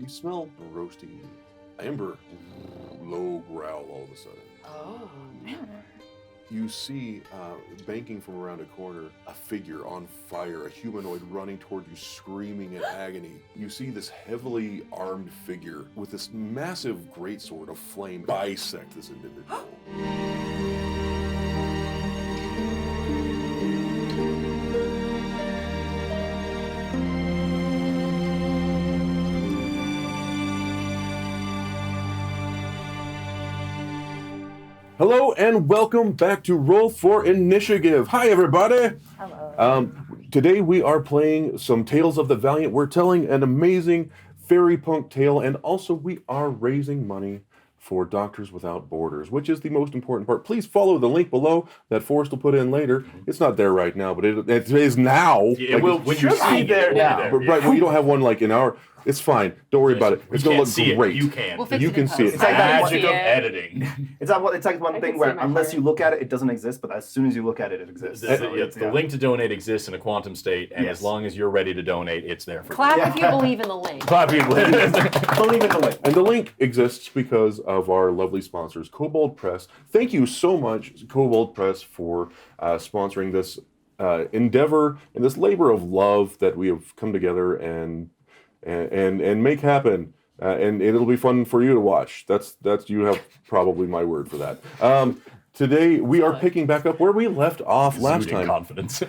You smell roasting amber. Low growl all of a sudden. Oh. You see, banking from around a corner, a figure on fire, a humanoid running toward you, screaming in agony. You see this heavily armed figure with this massive greatsword of flame bisect this individual. Hello and welcome back to Roll for InitiaGive. Hi everybody! Hello. Today we are playing some Tales of the Valiant. We're telling an amazing fairy punk tale, and also we are raising money for Doctors Without Borders, which is the most important part. Please follow the link below that Forrest will put in later. It's not there right now, but it is now. Yeah, it will when you see it there now. there. But, right, well, you don't have one like in our... It's fine. Don't worry about it. It's going to look great. You can. We'll fix You it can in see post. it. It's like that magic of one- editing. It's like one I thing can where see my unless heart. you look at it, it doesn't exist, but as soon as you look at it, it exists. The link to donate exists in a quantum state, and Yes. as long as you're ready to donate, it's there for Clap Yeah. if you believe in the link. Clap people. Believe in the link. And the link exists because of our lovely sponsors, Kobold Press. Thank you so much, Kobold Press, for sponsoring this endeavor and this labor of love that we have come together and make happen. And it'll be fun for you to watch. That's you have probably my word for that. Today we are picking back up where we left off last Exuding time. confidence.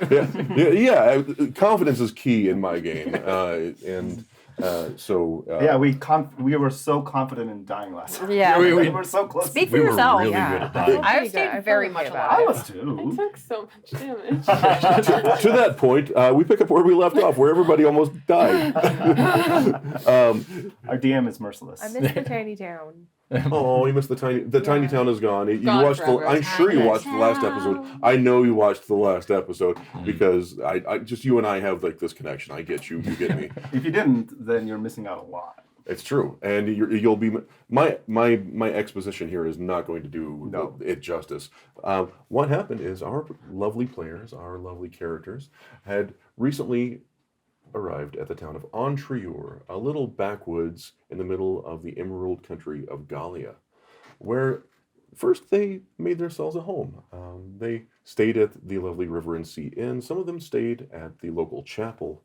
Yeah. Confidence is key in my game, We were so confident in dying last time. Yeah. we were so close. Speak for we were yourself. really Yeah. good at dying. I've Pretty good. stayed I very feel much okay alive. I about was I too. took so much damage. To that point, we pick up where we left off, where everybody almost died. Our DM is merciless. I missed the tiny town. Oh, you missed the tiny town is gone. You Gone watched forever. I'm sure you Tiny watched the last episode. town. I know you watched the last episode because I just you and I have like this connection. I get you, you get me. If you didn't, then you're missing out a lot. It's true, and you'll be my exposition here is not going to do it justice. What happened is our lovely players, our lovely characters, had recently arrived at the town of Entrieur, a little backwoods in the middle of the emerald country of Gallia, where first they made themselves a home. They stayed at the lovely River and Sea Inn. Some of them stayed at the local chapel.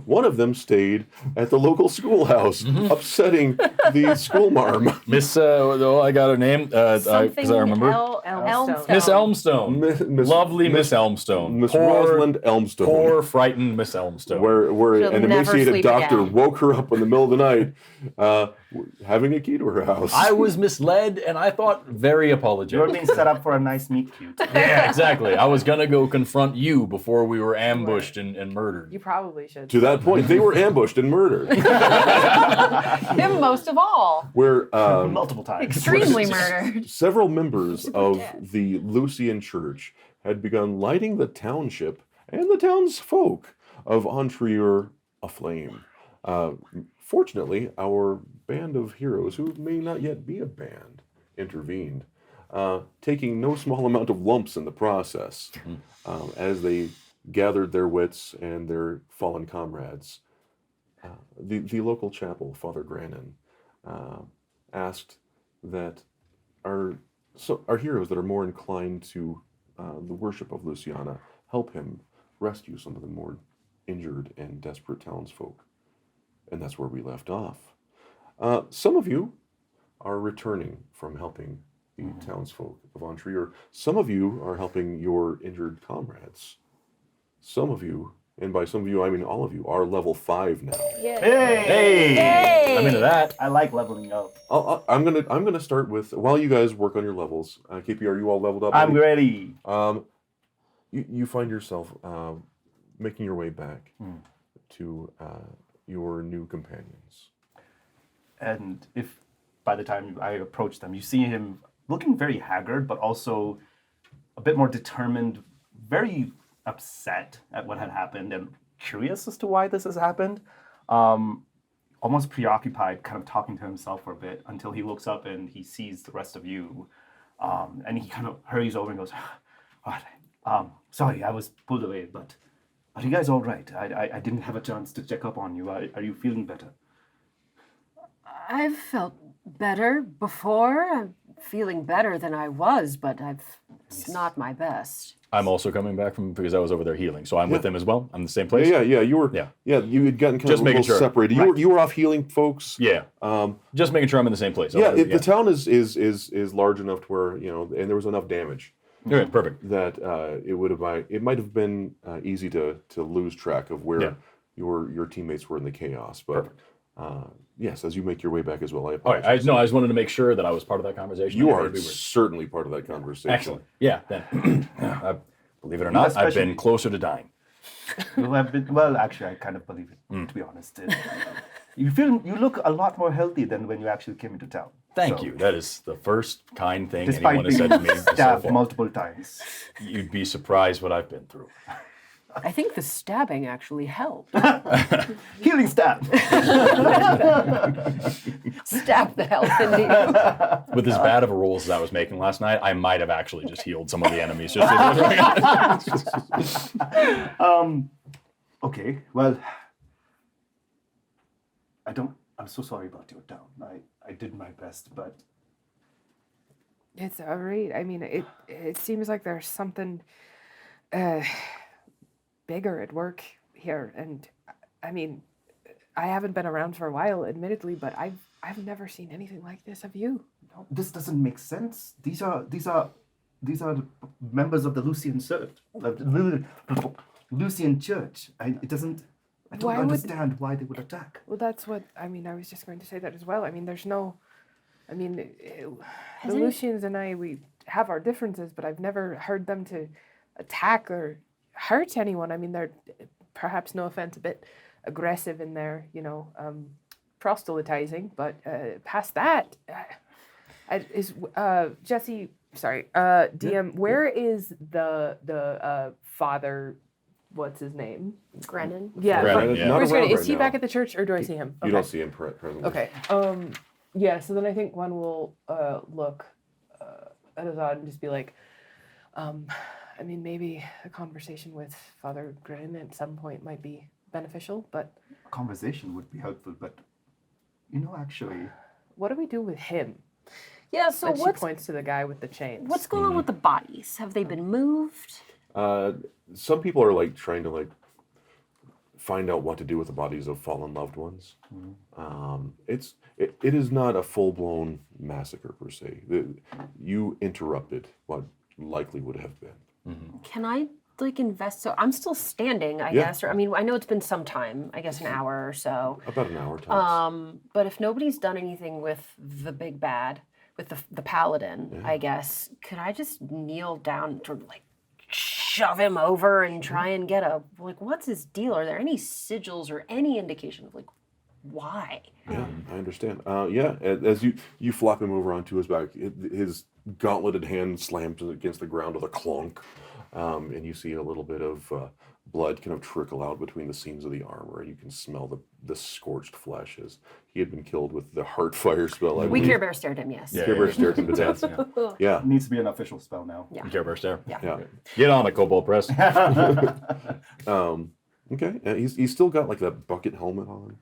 One of them stayed at the local schoolhouse, upsetting the schoolmarm. Miss, I got her name because I remember. Elmstone. Miss Elmstone. Miss- Lovely Miss Elmstone. Miss Poor- Rosalind Elmstone. Poor, frightened Miss Elmstone. Where She'll an never emaciated sleep doctor again. woke her up in the middle of the night, having a key to her house. I was misled, and I thought very You're apologetic. being set up for a nice meet cute. Yeah, exactly. I was going to go confront you before we were ambushed and murdered. You probably should. To that point, they were ambushed and murdered. Him most of all. Where Multiple times. Extremely murdered. several members of the Lucian Church had begun lighting the township and the townsfolk of Entrieur aflame. Fortunately, our band of heroes, who may not yet be a band, intervened, taking no small amount of lumps in the process, as they gathered their wits and their fallen comrades. The local chapel, Father Grannon, asked that our heroes that are more inclined to the worship of Luciana help him rescue some of the more injured and desperate townsfolk. And that's where we left off. Some of you are returning from helping the townsfolk of Entrieur. Some of you are helping your injured comrades. Some of you, and by some of you I mean all of you, are level 5 now. Hey! I'm into that. I like leveling up. I'm gonna start with, while you guys work on your levels. KP, are you all leveled up? I'm ready. You find yourself making your way back to your new companions. And if by the time I approach them, you see him looking very haggard, but also a bit more determined, very upset at what had happened and curious as to why this has happened. Almost preoccupied, kind of talking to himself for a bit until he looks up and he sees the rest of you. And he kind of hurries over and goes, sorry, I was pulled away, but are you guys all right? I didn't have a chance to check up on you. Are you feeling better? I've felt better before. I'm feeling better than I was, but it's not my best. I'm also coming back because I was over there healing, so I'm with them as well. I'm in the same place. Yeah. You were. Yeah. You had gotten kind Just of a making little sure. separated. Right. You were off healing folks. Yeah. Just making sure I'm in the same place. The town is large enough to where and there was enough damage Okay, perfect. that it might have been easy to lose track of where your teammates were in the chaos. But yes, as you make your way back as well, I All right. apologize. I just wanted to make sure that I was part of that conversation. You I are heard we were- certainly part of that conversation. Excellent. Yeah. Then, believe it or not, I've been Especially- closer to dying. Well, actually, I kind of believe it, to be honest. You look a lot more healthy than when you actually came into town. Thank So, you. That is the first kind thing Despite anyone has being said to me so stabbed far. multiple times. You'd be surprised what I've been through. I think the stabbing actually helped. Healing stab. Stab the health into you. With as bad of a roll as I was making last night, I might have actually just healed some of the enemies. Okay, well, I'm so sorry about your town. I did my best, but It's all right. I mean, it seems like there's something bigger at work here, and I mean, I haven't been around for a while, admittedly, but I've never seen anything like this. Have you? this doesn't make sense. These are the members of the Lucian Church. I don't Why would- understand why they would attack. Well, that's what I mean. I was just going to say that as well. I mean, there's no. I mean, the any- Lucians and we have our differences, but I've never heard them to attack or hurt anyone. I mean, they're perhaps, no offense, a bit aggressive in their, proselytizing, but past that, Jesse. Sorry, DM. Where is the father? What's his name? Grennan. Yeah. Grennan, but yeah. Not Where's around Grennan? Is right he now. back at the church, or do I see him? You Okay. don't see him presently. Okay. Yeah. So then I think one will look at Azad and just be like, I mean, maybe a conversation with Father Grin at some point might be beneficial. But A conversation would be helpful, but actually, what do we do with him? Yeah, so And she what's points to the guy with the chains. what's going on with the bodies? Have they been moved? Some people are trying to find out what to do with the bodies of fallen loved ones. It is not a full blown massacre per se. You interrupted what likely would have been. Can I invest? So I'm still standing, I Yeah. guess. Or I mean, I know it's been some time. I guess an hour or so. About an hour tops. But if nobody's done anything with the big bad, with the paladin, I guess, could I just kneel down to shove him over and try and get what's his deal? Are there any sigils or any indication of why? Yeah, I understand. As you flop him over onto his back, his gauntleted hand slams against the ground with a clonk, and you see a little bit of blood kind of trickle out between the seams of the armor, and you can smell the scorched flesh as he had been killed with the heart fire spell. We Care Bear stared him, yes. Yeah. Care Bear stared him to death. Yeah. it needs to be an official spell now. Yeah. Care Bear stare. Yeah. Get on it, Cobalt Press. Okay. He's still got that bucket helmet on,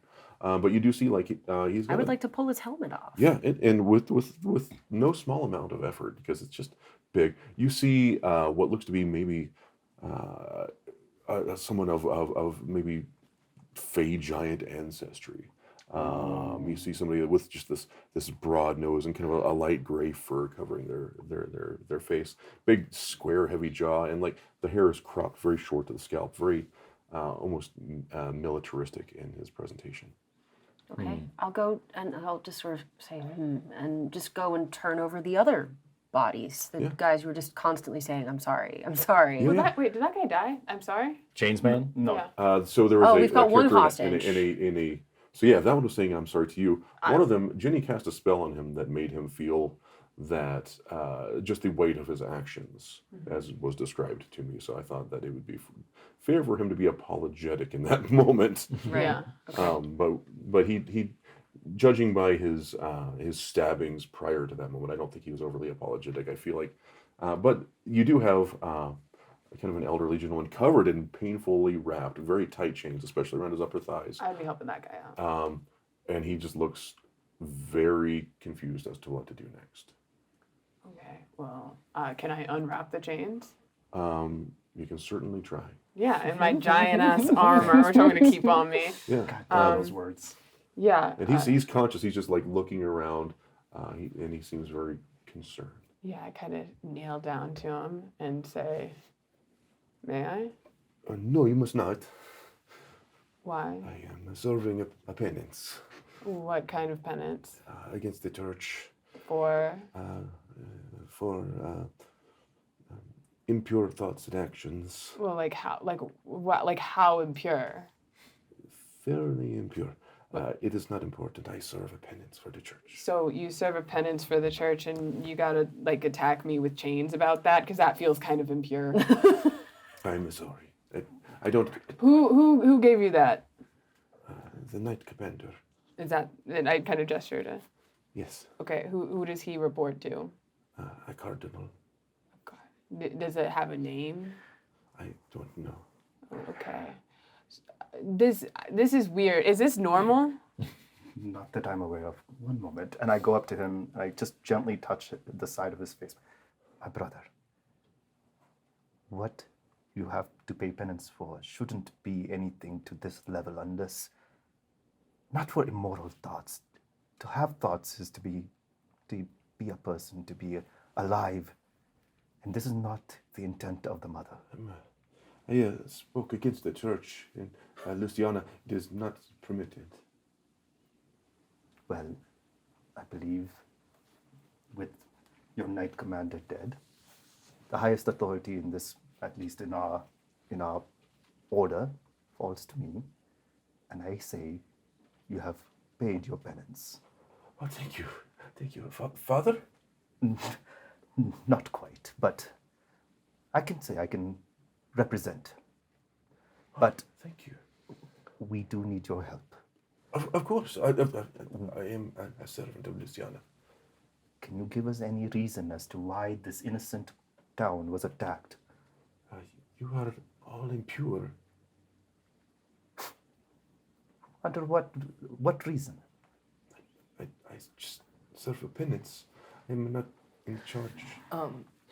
but you do see he's. Got I would like to pull his helmet off. Yeah, and with no small amount of effort because it's just big. You see what looks to be maybe someone of maybe Fey giant ancestry. You see somebody with just this broad nose and kind of a light gray fur covering their face, big square heavy jaw, and the hair is cropped very short to the scalp, very almost militaristic in his presentation. Okay. I'll go and I'll just sort of say, and just go and turn over the other bodies. The guys who were just constantly saying, I'm sorry, I'm sorry. Yeah. Wait, did that guy die? I'm sorry. Chainsman? No. Yeah. So there was Oh, we've got one character hostage. in a so yeah, that one was saying I'm sorry to you. One of them, Ginny cast a spell on him that made him feel that just the weight of his actions, as was described to me. So I thought that it would be fair for him to be apologetic in that moment. Right. Yeah. But he judging by his stabbings prior to that moment, I don't think he was overly apologetic. I feel but you do have kind of an elderly gentleman covered in painfully wrapped, very tight chains, especially around his upper thighs. I'd be helping that guy out. And he just looks very confused as to what to do next. Okay, well, can I unwrap the chains? You can certainly try. Yeah, in my giant ass armor, which I'm gonna keep on me. Yeah. Those words. Yeah. And he's conscious. He's just like looking around, and he seems very concerned. Yeah, I kind of kneel down to him and say, "May I? No, you must not. Why? I am serving a penance What kind of penance? against the church For? for impure thoughts and actions. Well, like how? Like what? Like how impure? Fairly impure. It is not important. I serve a penance for the church. So you serve a penance for the church, and you gotta like attack me with chains about that, because that feels kind of impure. I'm sorry. I don't. Who gave you that? The Knight Commander. Is that? And I kind of gesture to. Yes. Okay, who does he report to? A cardinal. Does it have a name? I don't know. Okay. This is weird. Is this normal? Not that I'm aware of. One moment. And I go up to him and I just gently touch the side of his face. My brother, what you have to pay penance for shouldn't be anything to this level unless, not for immoral thoughts. To have thoughts is to be a person, to be alive. And this is not the intent of the mother. I spoke against the church in Luciana. It is not permitted. Well, I believe with your Knight Commander dead, the highest authority in this, at least in our order, falls to me. And I say you have paid your penance. Oh, thank you. Thank you. Father? Not quite, but I can say I can represent. But Thank you. we do need your help. Of course. I am a servant of Luciana. Can you give us any reason as to why this innocent town was attacked? You are all impure. Under what reason? I just serve a penance. I'm not in charge.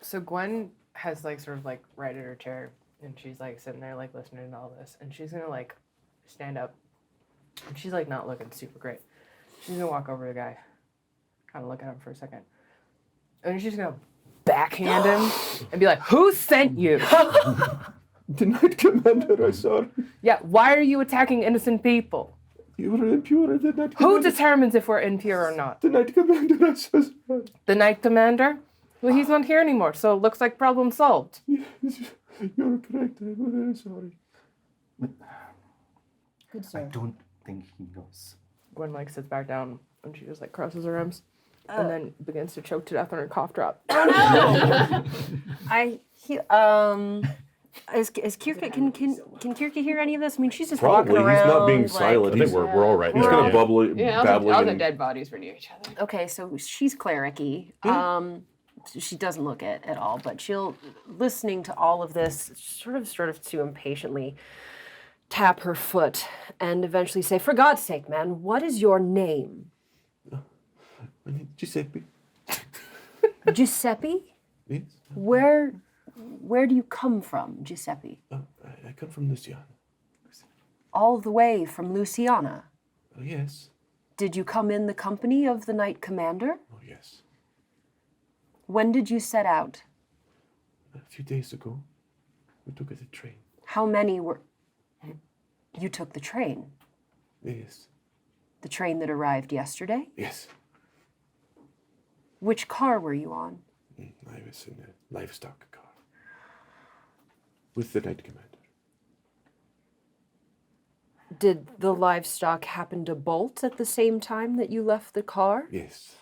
So Gwen has like sort of like right at her chair, and she's like sitting there like listening to all this, and she's gonna like stand up, and she's like not looking super great. She's gonna walk over to the guy, kind of look at him for a second, and she's gonna backhand him and be like, "Who sent you? The Knight Commander, I saw. Yeah, why are you attacking innocent people? You were impure. The Knight Who Commander. determines if we're impure or not? The Knight Commander, I saw. The Knight Commander? Well, he's not here anymore, so it looks like problem solved." Yes, you're correct. I'm very sorry. Good I sir. don't think he knows. Gwen like sits back down and she just like crosses her arms and then begins to choke to death on her cough drop. Is Kirka, can Kirka hear any of this? I mean, she's just Probably. walking around. He's not being like- silent. I think He's we're all right. He's there. kind Yeah. of bubbling, Yeah, all babbling. the and- dead bodies were near each other. Okay, so she's clericy. She doesn't look it at all, but she'll, listening to all of this, sort of to impatiently tap her foot and eventually say, "For God's sake, man, what is your name?" Giuseppe. Giuseppe? Yes. Where do you come from, Giuseppe? I come from Luciana. All the way from Luciana. Oh, yes. Did you come in the company of the Knight Commander? Oh, yes. When did you set out? A few days ago, we took the train. How many were... You took the train? Yes. The train that arrived yesterday? Yes. Which car were you on? I was in a livestock car with the Knight Commander. Did the livestock happen to bolt at the same time that you left the car? Yes.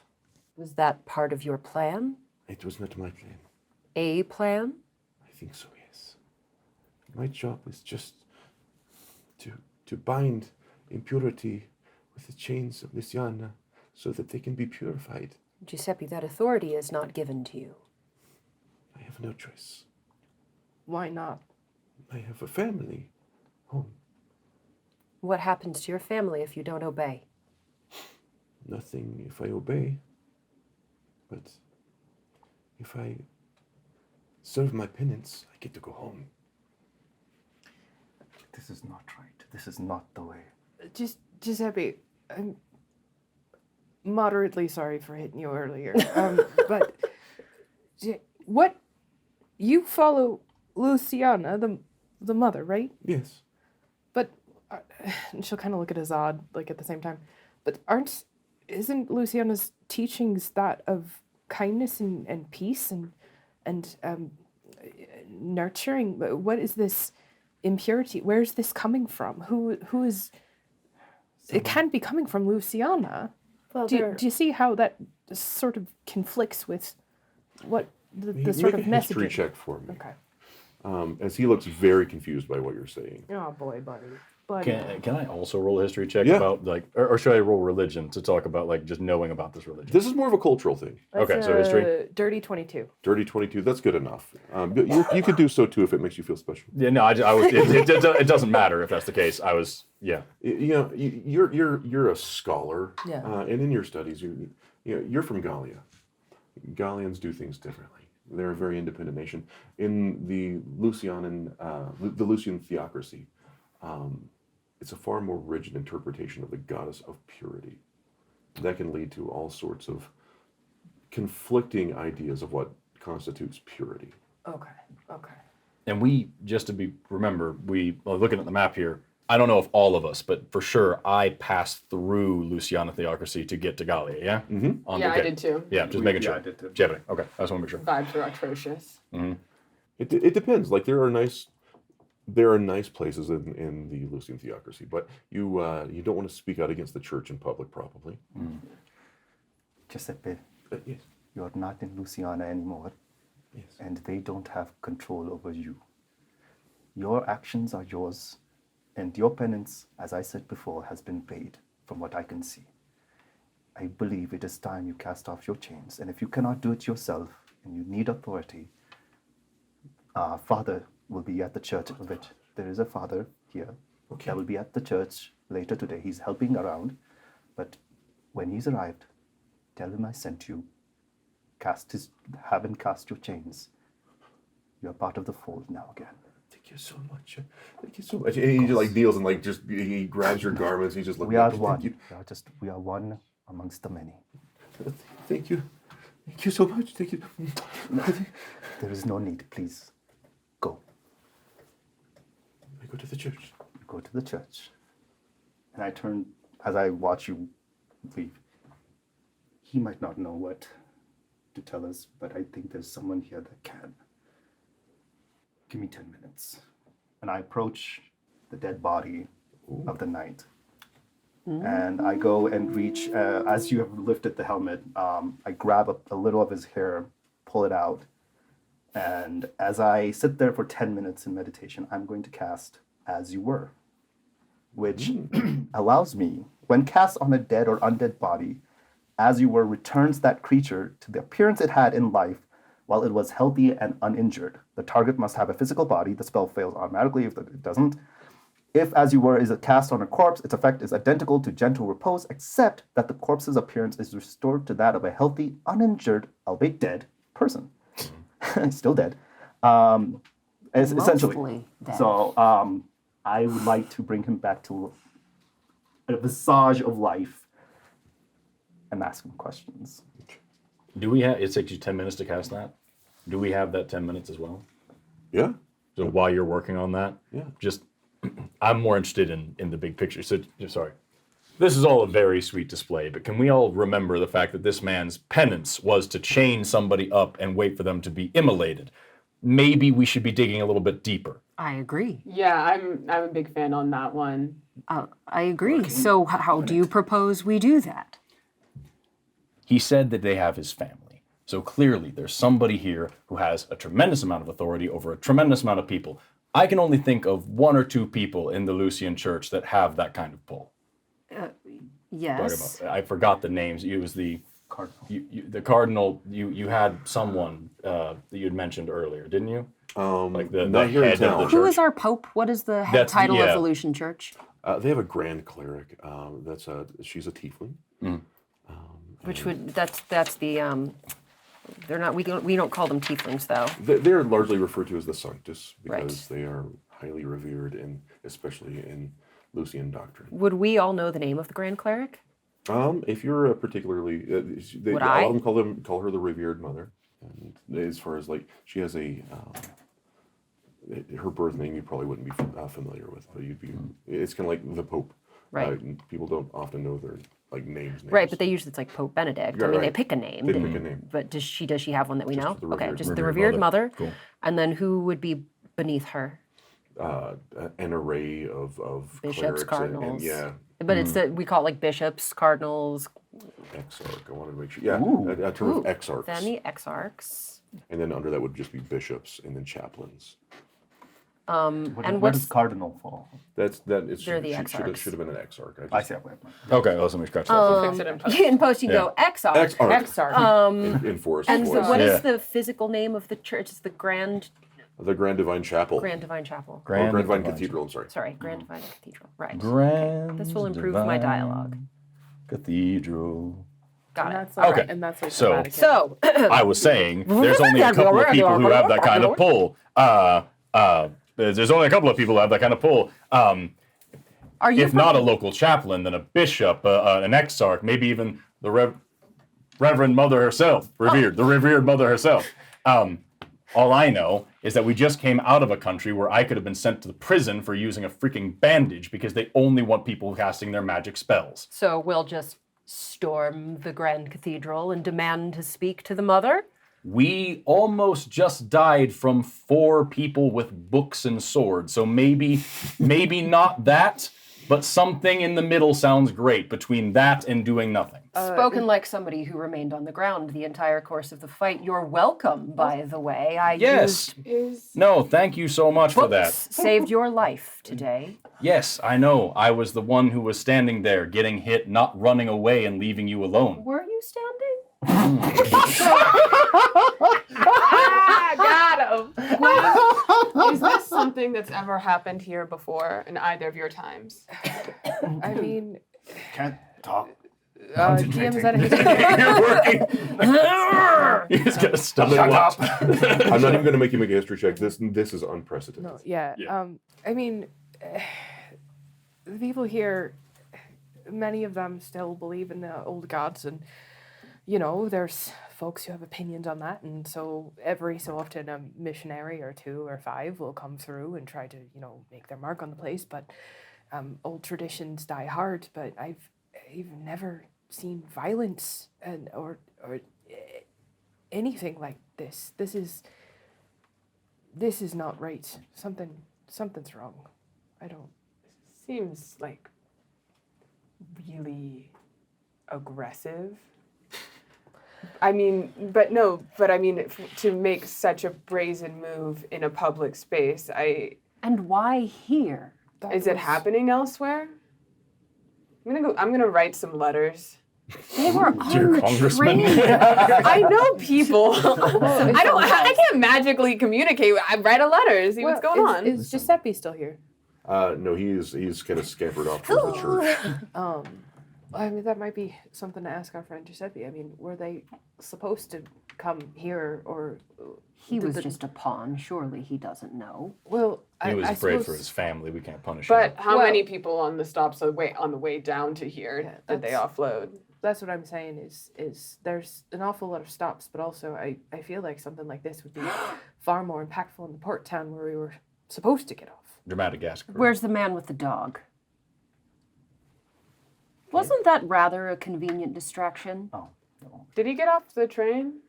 Was that part of your plan? It was not my plan. A plan? I think so, yes. My job is just to bind impurity with the chains of Luciana so that they can be purified. Giuseppe, that authority is not given to you. I have no choice. Why not? I have a family, home. What happens to your family if you don't obey? Nothing if I obey. But if I serve my penance, I get to go home. This is not right. This is not the way. Giuseppe, I'm moderately sorry for hitting you earlier. But what? You follow Luciana, the mother, right? Yes. But and she'll kind of look at Azad like at the same time. But isn't Luciana's teachings that of kindness and peace and nurturing? What is this impurity? Where is this coming from? Who is? It can't be coming from Luciana. Well, Do you see how that sort of conflicts with what the sort of Make a history messaging? check for me. Okay. As he looks very confused by what you're saying. Oh boy, buddy. Can I also roll a history check Yeah. about like, or should I roll religion to talk about like just knowing about this religion? This is more of a cultural thing. That's Okay, so history? Dirty 22. Dirty 22, that's good enough. But you could do so too if it makes you feel special. Yeah, no, I was. It doesn't matter if that's the case. I was. Yeah. You're a scholar, Yeah. and in your studies, you're from Gallia. Gallians do things differently. They're a very independent nation. In the Lucian theocracy, it's a far more rigid interpretation of the goddess of purity. That can lead to all sorts of conflicting ideas of what constitutes purity. Okay. And we just to be remember, looking at the map here. I don't know if all of us, but for sure, I passed through Luciana theocracy to get to Gallia. Yeah. Mm-hmm. I did too. Yeah, just making sure. I did too. Ch.3. Okay, I just want to make sure. Vibes are atrocious. It depends. Like there are nice places in the Lucian theocracy, but you don't want to speak out against the church in public, probably. Giuseppe, Yes. you're not in Luciana anymore, Yes. and they don't have control over you. Your actions are yours, and your penance, as I said before, has been paid, from what I can see. I believe it is time you cast off your chains, and if you cannot do it yourself, and you need authority, Father will be at the church of it. There is a father here that will be at the church later today. He's helping around, but when he's arrived, tell him I sent you. Have him cast your chains. You're part of the fold now again. Thank you so much. Thank you so much. And he just like kneels and like just he grabs your garments. He just looks. We are Thank one. you. We are one amongst the many. Thank you. Thank you so much. Thank you. There is no need. Please, go. I go to the church. Go to the church. And I turn as I watch you leave. He might not know what to tell us, but I think there's someone here that can. Give me 10 minutes. And I approach the dead body of the knight. And I go and reach, as you have lifted the helmet, I grab a little of his hair, pull it out. And as I sit there for 10 minutes in meditation, I'm going to cast As You Were, which allows me, when cast on a dead or undead body, As You Were returns that creature to the appearance it had in life while it was healthy and uninjured. The target must have a physical body. The spell fails automatically if it doesn't. If As You Were is cast on a corpse, its effect is identical to Gentle Repose, except that the corpse's appearance is restored to that of a healthy, uninjured, albeit dead, person. Still dead. Essentially. Mostly dead. So I would like to bring him back to a visage of life and ask him questions. Do we have? It takes you 10 minutes to cast that. Do we have that 10 minutes as well? Yeah. So while you're working on that, Yeah. just I'm more interested in the big picture. So sorry. This is all a very sweet display, but can we all remember the fact that this man's penance was to chain somebody up and wait for them to be immolated? Maybe we should be digging a little bit deeper. I agree. Yeah, I'm a big fan on that one. I agree. So how do you propose we do that? He said that they have his family. So clearly there's somebody here who has a tremendous amount of authority over a tremendous amount of people. I can only think of one or two people in the Lucian church that have that kind of pull. Yes. I forgot the names. It was the Cardinal. the cardinal. You had someone that you had mentioned earlier, didn't you? Like the not here in head of town. the Who church. is our pope? What is the That's- title yeah. of the Lucian Church? They have a grand cleric. She's a tiefling. Which would that's the they're not we don't call them tieflings though. They're largely referred to as the Sanctus because Right. they are highly revered, especially in Lucian doctrine. Would we all know the name of the Grand Cleric? If you're a particularly, Would all I? of them call her the revered mother. And as far as like, she has her birth name you probably wouldn't be familiar with, but it's kind of like the Pope. Right. And people don't often know their like names. Right, but they usually it's like Pope Benedict. Yeah, I mean, they right. pick a name. They pick a name. But does she have one that we know? the Okay, revered- just the revered revered mother. mother. Cool. And then who would be beneath her? An array of Bishops, clerics cardinals. and yeah, But it's we call it like bishops, cardinals, exarch. I wanted to make sure. Yeah, Ooh. a term of exarchs. then the exarchs. And then under that would just be bishops and then chaplains. And Where what's does cardinal fall? That is They're the should exarchs. have been an exarch. I see. Okay. Okay, well, somebody scratch that. Fix it in post. in post you can go exarch. Exarch. Exarch. In Forrest And so voice. what is Yeah. the physical name of the church? It's the Grand The Grand Divine Chapel. Divine Chapel. Grand Divine Cathedral. I'm sorry. Sorry, Grand Divine Cathedral. Right. Grand This will improve my dialogue. Cathedral. Got And it. that's like, Okay. and that's like So- the Vatican. So I was saying there's only a couple of people who have that kind of pull. There's only a couple of people who have that kind of pull. are you If not a local chaplain, then a bishop, an exarch, maybe even the Reverend Mother herself, the revered Mother herself. All I know is that we just came out of a country where I could have been sent to the prison for using a freaking bandage because they only want people casting their magic spells. So we'll just storm the Grand Cathedral and demand to speak to the mother? We almost just died from 4 people with books and swords, so maybe not that, but something in the middle sounds great between that and doing nothing. Spoken like somebody who remained on the ground the entire course of the fight. You're welcome, by the way. I Yes. used No, thank you so much for that. books, saved your life today. Yes, I know. I was the one who was standing there, getting hit, not running away and leaving you alone. Were you standing? Got him. Is this something that's ever happened here before in either of your times? I mean, Can't talk. GM is that a He's gonna stop. I'm not even going to make you make a history check. This is unprecedented. No, yeah. Yeah. I mean, the people here, many of them still believe in the old gods, and there's folks who have opinions on that, and so every so often a missionary or 2 or 5 will come through and try to make their mark on the place. But old traditions die hard. But I've never seen violence or anything like this. This is not right. Something's wrong. I don't. Seems like really aggressive. I mean, but to make such a brazen move in a public space, And why here? is it happening elsewhere? I'm gonna write some letters. They were Dear on the Congressman. train. I know people. I can't magically communicate. I write a letter, see what's going on. Is Giuseppe still here? No, he's kind of scampered off towards the church. I mean, that might be something to ask our friend Giuseppe. I mean, were they supposed to come here, or He did was the- just a pawn. Surely he doesn't know. Well, He was I afraid for suppose- his family. We can't punish But him. how Well- many people on the stops on the way down to here Yeah, did they offload? That's what I'm saying. Is there's an awful lot of stops, but also I feel like something like this would be far more impactful in the port town where we were supposed to get off. Dramatic ass. Where's the man with the dog? Wasn't that rather a convenient distraction? Oh, no. Did he get off the train?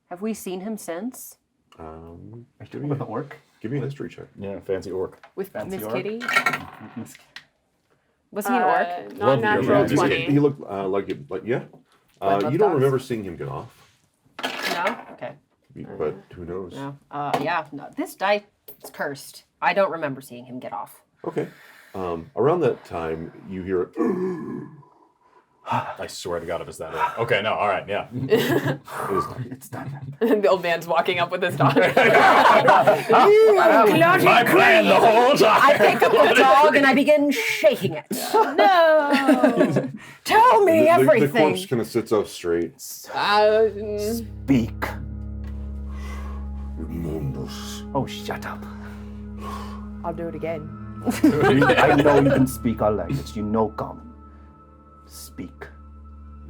Have we seen him since? Give With the me, orc? give me a history check. Yeah, fancy orc. With Fancy Miss orc. Kitty. Was he an orc? Love your Non-natural Majesty. 20. He looked like yeah. love You don't dogs. remember seeing him get off, No? Okay. but who knows? No. Yeah. No. This die is cursed. I don't remember seeing him get off. Okay. Around that time, you hear I swear to God, if it's that old. Okay, no, all right, yeah. It's done. And the old man's walking up with his dog. My plan the whole time. I pick up the dog and I begin shaking it. No! Tell me The everything. corpse kind of sits up straight. Speak. Mundus. Oh, shut up. I'll do it again. I know you can speak our language. You know common. Speak.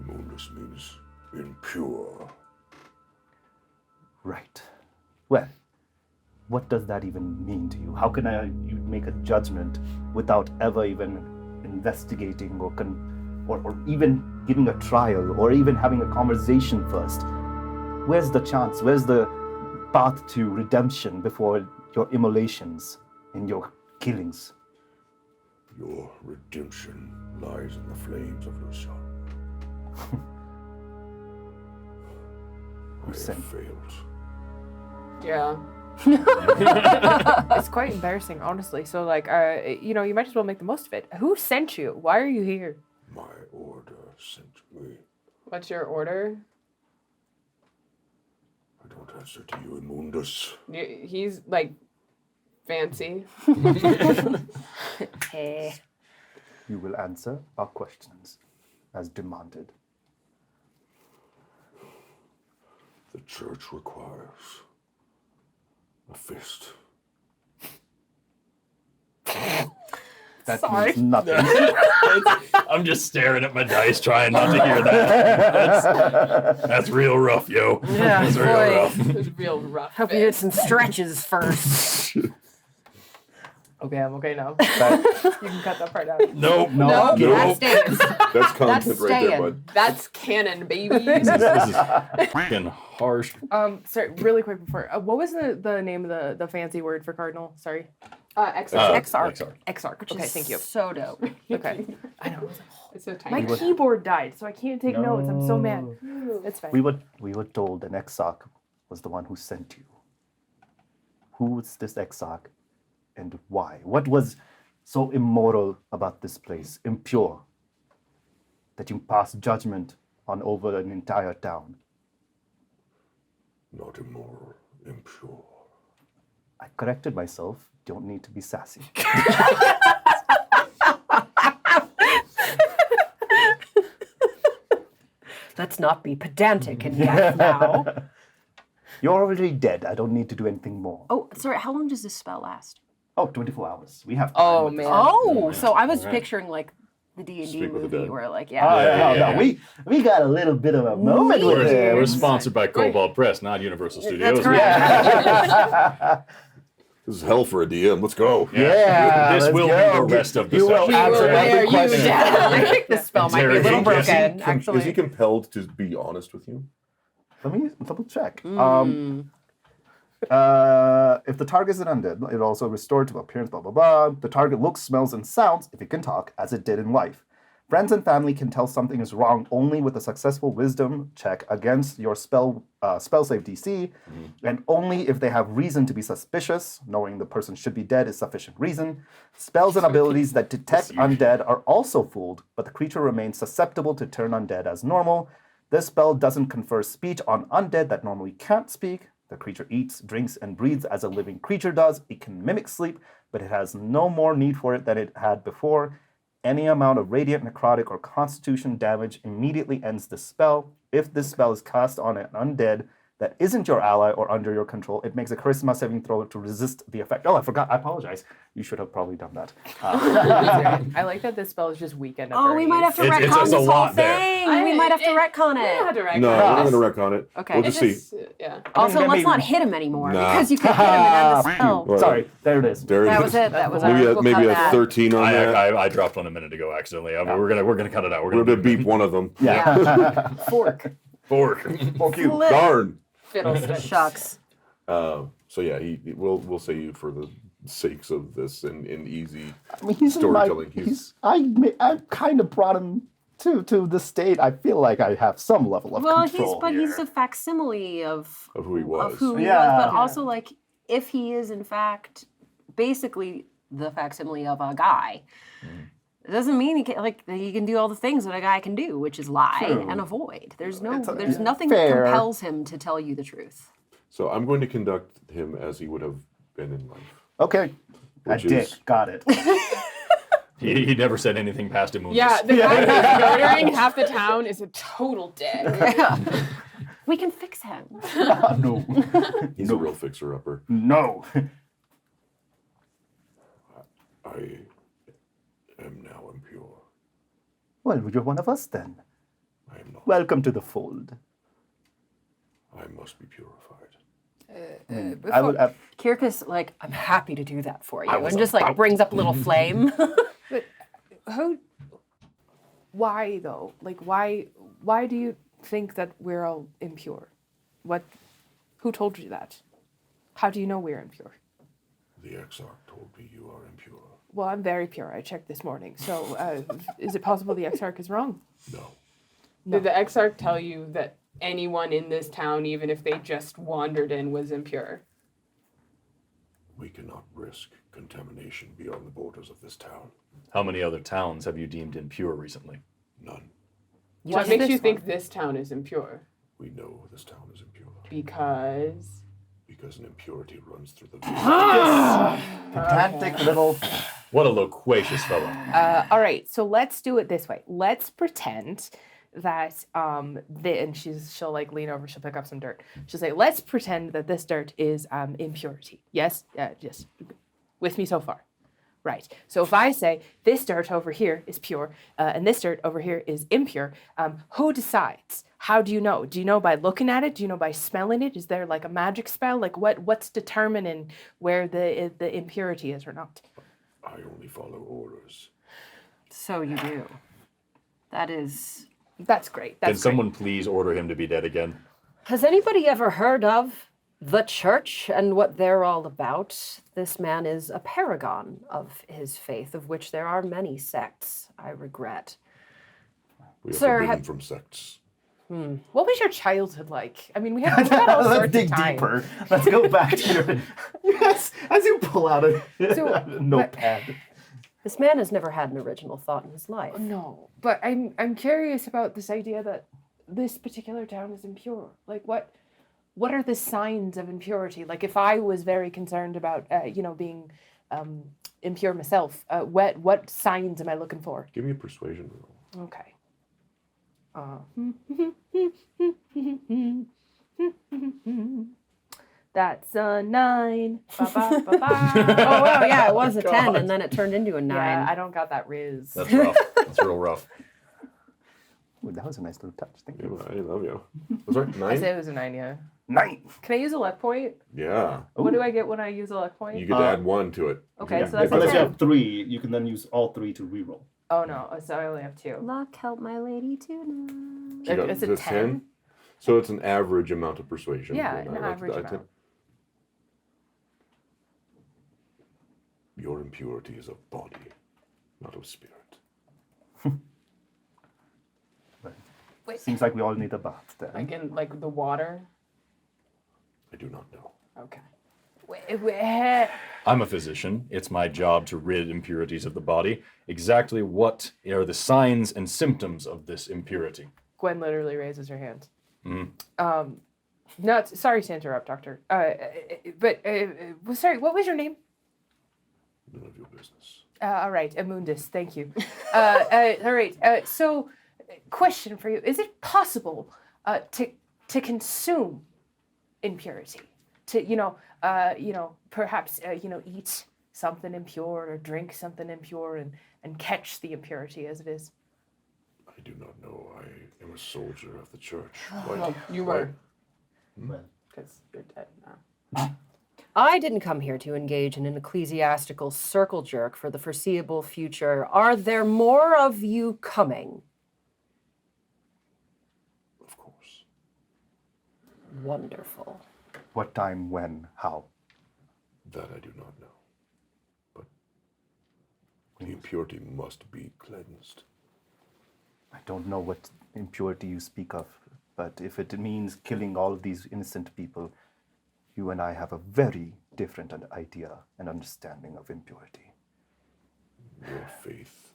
Mundus means impure. Right. Well, what does that even mean to you? How can you make a judgment without ever even investigating or even giving a trial or even having a conversation first? Where's the chance? Where's the path to redemption before your immolations and your killings? Your redemption lies in the flames of your son. I have sent- failed. Yeah. It's quite embarrassing, honestly. So, like, you know, you might as well make the most of it. Who sent you? Why are you here? My order sent me. What's your order? I don't answer to you, Mundus. He's like fancy. Hey. You will answer our questions as demanded. The church requires a fist. That Sorry. means nothing. I'm just staring at my dice, trying not to hear that. That's real rough, yo. Yeah, That's real boy. rough. It's real rough. Hope you did some stretches first. Okay, I'm okay now. You can cut that part out. Nope. No. That Nope. stays. That's content right there, staying. bud. That's canon, baby. This is fucking harsh. Sorry, really quick before. What was the name of the fancy word for cardinal? Sorry. Exarch. Exarch. Exarch. Exarch. Which Okay, is thank you. so dope. Okay. I know. It's so My tiny. keyboard died, so I can't take notes. I'm so mad. It's fine. We were told an exarch was the one who sent you. Who was this exarch and why? What was so immoral about this place, impure, that you passed judgment on over an entire town? Not immoral, impure. I corrected myself. Don't need to be sassy. Let's not be pedantic and deaf now. You're already dead. I don't need to do anything more. Oh, sorry. How long does this spell last? Oh, 24 hours. We have time. Oh, with this. man. Oh, so I was Alright. picturing like the D&D Speak with the movie dead. where like, Oh, yeah. no. We got a little bit of a moment with We're this. sponsored by Cobalt Press, not Universal Studios. That's correct. This is hell for a DM. Let's go. Yeah, This let's will go. be the rest of the You will session. answer Wear every you question. down. I think this spell might be a little Interrogate broken, Is actually. he compelled to be honest with you? Let me double check. Hmm. If the target is an undead, it also restored to appearance, blah, blah, blah. The target looks, smells, and sounds, if it can talk, as it did in life. Friends and family can tell something is wrong only with a successful wisdom check against your spell save DC, and only if they have reason to be suspicious. Knowing the person should be dead is sufficient reason. Spells and abilities that detect undead are also fooled, but the creature remains susceptible to turn undead as normal. This spell doesn't confer speech on undead that normally can't speak. The creature eats, drinks, and breathes as a living creature does. It can mimic sleep, but it has no more need for it than it had before. Any amount of radiant, necrotic, or constitution damage immediately ends the spell. If this spell is cast on an undead that isn't your ally or under your control, it makes a charisma saving throw to resist the effect. Oh, I forgot. I apologize. You should have probably done that. I like that this spell is just weekend. Oh, we might have to It's retcon just a this whole lot there. thing. We might have to retcon Yeah, it. direct. No, we're not going to wreck on it. Okay. We'll It's just see. Yeah. Also, maybe- let's not hit him anymore Nah. because you could hit him and end the spell. Well, Sorry, there it is. There it That is. was it. That was Maybe it. a, We'll maybe cut a that. 13 on that. I dropped one a minute ago accidentally. I mean, we're gonna cut it out. We're We're gonna going to beep one of them. Yeah. Fork. fork. Fuck you. Flip. Darn. Fiddlesticks. Shucks. So yeah, we'll say you for the sakes of this in easy I mean, he's storytelling. I kind of brought him to the state. I feel like I have some level of Well, control he's here. a facsimile of Of who he was. Yeah. but also like if he is in fact basically the facsimile of a guy, It doesn't mean he can do all the things that a guy can do, which is lie True. and avoid. There's It's nothing fair. that compels him to tell you the truth. So I'm going to conduct him as he would have been in life. Okay. A Which dick. is- Got it. He never said anything past Imundus. Yeah, the guy who's murdering half the town is a total dick. We can fix him. No. He's a real fixer-upper. No. I am now impure. Well, you're one of us then. I am not. Welcome to the fold. I must be purified. I will. Kirkus, I'm happy to do that for you, and just brings up a little flame. Why though? Why do you think that we're all impure? Who told you that? How do you know we're impure? The Exarch told me you are impure. Well, I'm very pure. I checked this morning. So, is it possible the Exarch is wrong? No. Did the Exarch tell you that anyone in this town, even if they just wandered in, was impure? We cannot risk contamination beyond the borders of this town. How many other towns have you deemed impure recently? None. What makes you think this town is impure? We know this town is impure. Because Because an impurity runs through the Pedantic little. What a loquacious fellow. All right, so let's do it this way. Let's pretend that and she'll lean over, she'll pick up some dirt. She'll say, let's pretend that this dirt is impurity. Yes? Just with me so far. Right. So if I say this dirt over here is pure and this dirt over here is impure, who decides? How do you know? Do you know by looking at it? Do you know by smelling it? Is there a magic spell? What's determining where the impurity is or not? I only follow orders. So you do. That's great. Can someone please order him to be dead again? Has anybody ever heard of the church and what they're all about? This man is a paragon of his faith, of which there are many sects, I regret. We are Sir, forbidden from sects. What was your childhood like? I mean, we had all sorts Let's dig of time. deeper. Let's go back to your. Yes, as you pull out a So, notepad. This man has never had an original thought in his life. No, but I'm curious about this idea that this particular town is impure. What are the signs of impurity? If I was very concerned about being impure myself, what signs am I looking for? Give me a persuasion roll. Okay. That's a 9. Ba-ba, ba-ba. Oh, well, yeah, it was a 10, and then it turned into a 9. Yeah, I don't got that riz. That's rough. That's real rough. Ooh, that was a nice little touch. Thank you. I love you. Was that I 9? say it was a 9, yeah. 9. Can I use a luck point? Yeah. What do I get when I use a luck point? You get to add 1 to it. Okay, Yeah. so that's Unless a you 10. have 3, you can then use all 3 to reroll. Oh no, so I only have 2. Luck help my lady tonight. You got Is it this 10? So it's an average amount of persuasion. Yeah, and an I like average that. amount. Your impurity is of body, not of spirit. Seems like we all need a bath then. in the water? I do not know. Okay. I'm a physician. It's my job to rid impurities of the body. Exactly what are the signs and symptoms of this impurity? Gwen literally raises her hand. No, sorry to interrupt, Doctor. Sorry, what was your name? None of your business. All right, Amundus, thank you. All right, so question for you. Is it possible to consume impurity? To, perhaps, eat something impure or drink something impure and catch the impurity as it is? I do not know. I am a soldier of the church. Well, you were. Because you're dead now. I didn't come here to engage in an ecclesiastical circle jerk for the foreseeable future. Are there more of you coming? Of course. Wonderful. What time, when, how? That I do not know. But the impurity must be cleansed. I don't know what impurity you speak of, but if it means killing all of these innocent people, you and I have a very different idea and understanding of impurity. Your faith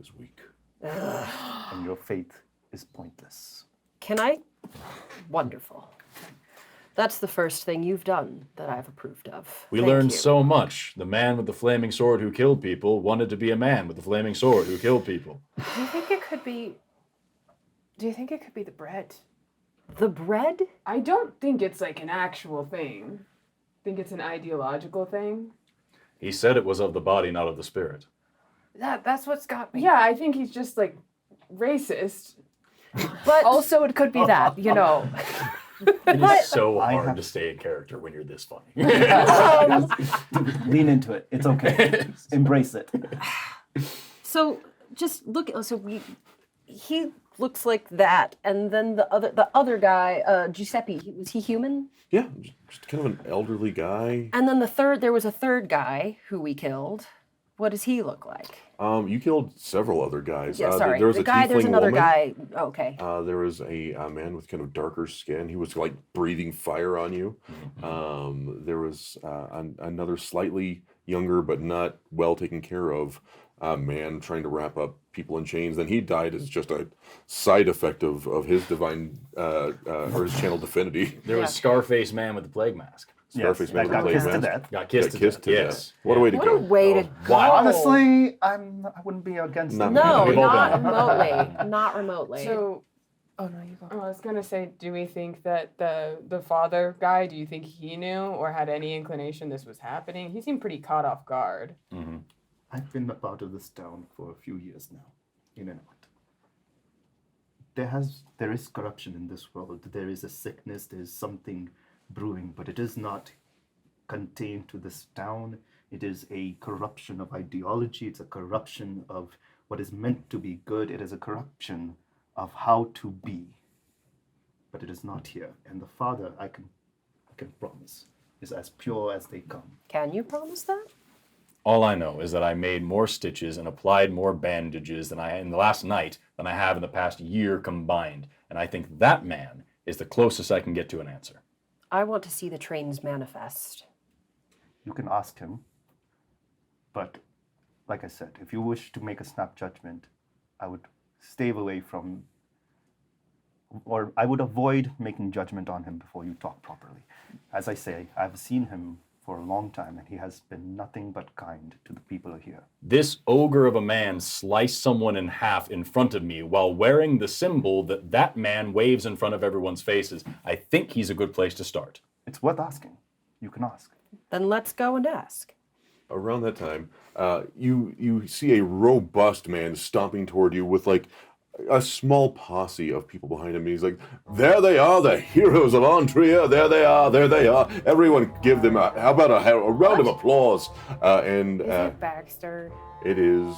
is weak. And your faith is pointless. Can I? Wonderful. That's the first thing you've done that I've approved of. We Thank learned you. so much. The man with the flaming sword who killed people wanted to be a man with the flaming sword who killed people. Do you think it could be? Do you think it could be the bread? The bread? I don't think it's like an actual thing. I think it's an ideological thing. He said it was of the body, not of the spirit. That's what's got me. Yeah, I think he's just like racist. But Also, it could be that, you know. It is so I hard have- to stay in character when you're this funny. Lean into it. It's okay. Embrace it. so just look. So he looks like that, and then the other guy, Giuseppe. Was he human? Yeah, just kind of an elderly guy. And then there was a third guy who we killed. What does he look like? You killed several other guys. Yeah, sorry. There was the a guy. There's tiefling another woman. guy. Okay. There was a man with kind of darker skin. He was like breathing fire on you. There was another slightly younger but not well taken care of man trying to wrap up people in chains. Then he died as just a side effect of his divine or his channeled divinity. There was Scarface man with the plague mask. Scarface man that with got the kissed blade to mask. death. Got kissed, Got kissed to yes. death. What a way to What go. a way to go. Wow. Honestly, I wouldn't be against Not it. me. No, We've all not done remotely. Not remotely. So Oh no, you go. I was gonna say, do we think that the father guy? Do you think he knew or had any inclination this was happening? He seemed pretty caught off guard. I've been a part of this town for a few years now, in and out. There is corruption in this world. There is a sickness. There is something brewing, but it is not contained to this town. It is a corruption of ideology. It's a corruption of what is meant to be good. It is a corruption of how to be. But it is not here. And the Father, I can promise, is as pure as they come. Can you promise that? All I know is that I made more stitches and applied more bandages in the last night than I have in the past year combined. And I think that man is the closest I can get to an answer. I want to see the trains manifest. You can ask him, but like I said, if you wish to make a snap judgment, I would stay away from, or I would avoid making judgment on him before you talk properly. As I say, I've seen him for a long time, and he has been nothing but kind to the people here. This ogre of a man sliced someone in half in front of me while wearing the symbol that man waves in front of everyone's faces. I think he's a good place to start. It's worth asking. You can ask. Then let's go and ask. Around that time, you see a robust man stomping toward you with like a small posse of people behind him. And he's like, "There they are, the heroes of Antria. There they are. There they are. Everyone, give them how about a round of applause?" Is it Baxter? It is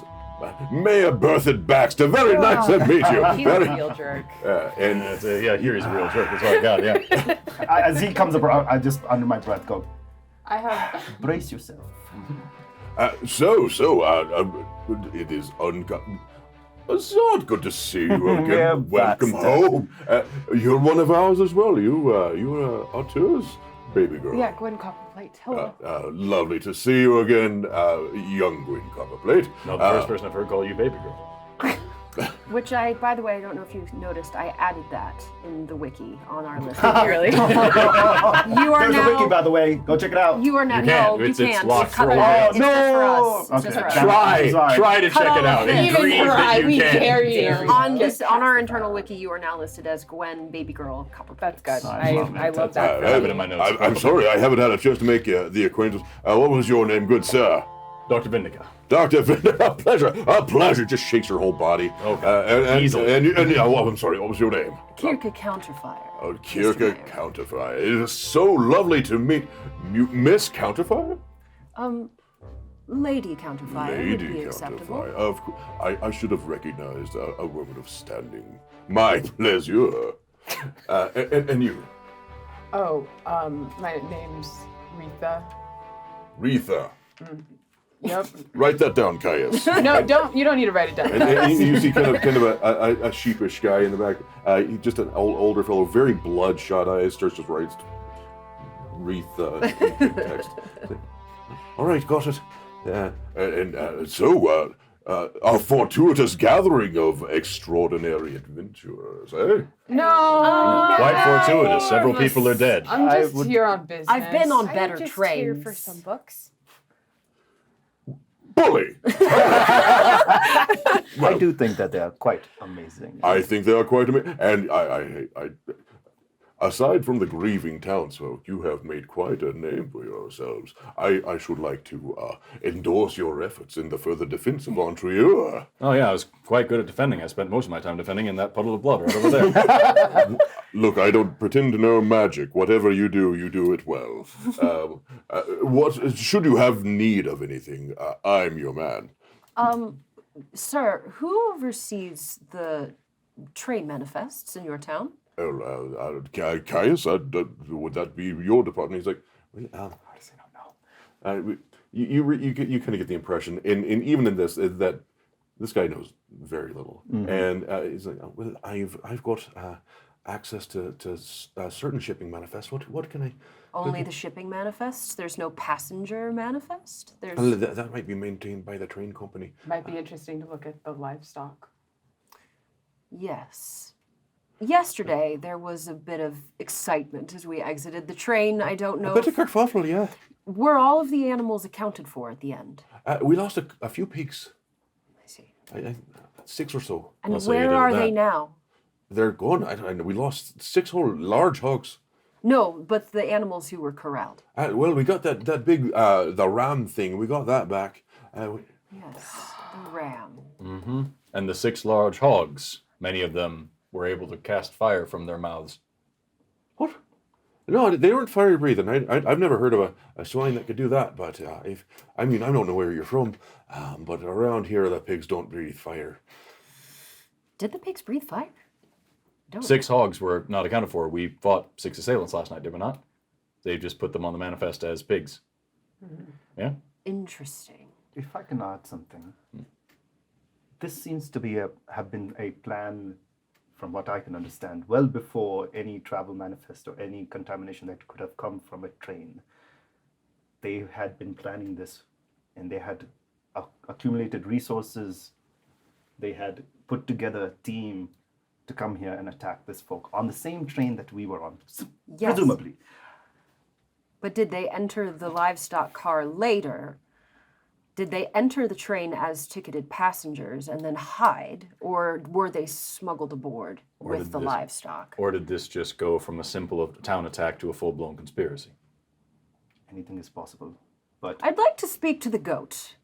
Mayor Berthoud Baxter. Very nice to meet you. He's a Very- real jerk. and Yeah, here he's a real jerk. That's all I got, yeah. As he comes up, I just, under my breath, go, I have. brace yourself. it is Zod, good to see you again. Yeah, Welcome Baxter. home. You're one of ours as well. You are Artur's baby girl. Yeah, Gwen Copperplate. Hello. Lovely to see you again, young Gwen Copperplate. No, the first person I've heard call you baby girl. Which by the way, I don't know if you noticed, I added that in the wiki on our list. Really? You are There's now. a wiki, by the way. Go check it out. You are now. You can't. No, you It's can't. locked Cut for a it while. out. It's just for us. It's just Okay. for us. Sorry. Try to Cut check all it out. of And it. Even grieve that you we can. dare you. On our internal wiki, you are now listed as Gwen Baby Girl Copperplate. That's good. I love it. I love that. I have it in my notes. I'm sorry, I haven't had a chance to make the acquaintance. What was your name, good sir? Dr. Vindica. Dr. Vinda, a pleasure. Just shakes her whole body. Okay. Easily. I'm sorry, what was your name? Kirka Counterfire. Oh, Kirka Counterfire. It is so lovely to meet Miss Counterfire? Lady Counterfire would Lady be acceptable. Counterfire. Of course, I should have recognized a woman of standing. My pleasure. And you? Oh, my name's Retha. Retha. Yep. Write that down, Caius. No, don't. You don't need to write it down. And you see kind of a sheepish guy in the back. He's just an older fellow, very bloodshot eyes. Starts just writes Retha in text. All right, got it. a fortuitous gathering of extraordinary adventurers, eh? No. Quite fortuitous. Several people are dead. I'm I just would- here on business. I've been on I'm better just trains. here for some books. Bully! I do think that they are quite amazing. I think they are quite amazing. And I, aside from the grieving townsfolk, you have made quite a name for yourselves. I should like to endorse your efforts in the further defense of Interior. Oh yeah, I was quite good at defending. I spent most of my time defending in that puddle of blood right over there. Look, I don't pretend to know magic. Whatever you do it well. What should you have need of anything? I'm your man. Sir, who oversees the train manifests in your town? Caius, would that be your department? He's like, well, how does he not know? You kind of get the impression, in even in this, that this guy knows very little, and he's like, oh, well, I've got access to certain shipping manifests. What can I? Only the shipping manifests? There's no passenger manifest? There's Well, that might be maintained by the train company. Might be interesting to look at the livestock. Yes. Yesterday there was a bit of excitement as we exited the train. I don't know. A bit of kerfuffle, yeah. Were all of the animals accounted for at the end? We lost a few pigs, I see. 6 or so. And Well, so you where did are that. they now? They're gone. We lost 6 whole large hogs. No, but the animals who were corralled. Well, we got that big the ram thing. We got that back. Yes, the ram. And the 6 large hogs, many of them were able to cast fire from their mouths. What? No, they weren't fire breathing. I've never heard of a swine that could do that. But I don't know where you're from, but around here the pigs don't breathe fire. Did the pigs breathe fire? Don't 6 hogs were not accounted for. We fought 6 assailants last night, did we not? They just put them on the manifest as pigs. Yeah? Interesting. If I can add something, this seems to be have been a plan, from what I can understand, well before any travel manifest or any contamination that could have come from a train. They had been planning this, and they had accumulated resources. They had put together a team to come here and attack this folk on the same train that we were on, Yes. presumably. But did they enter the livestock car later? Did they enter the train as ticketed passengers and then hide, or were they smuggled aboard Or with did the this- livestock? Or did this just go from a simple town attack to a full-blown conspiracy? Anything is possible. But I'd like to speak to the goat.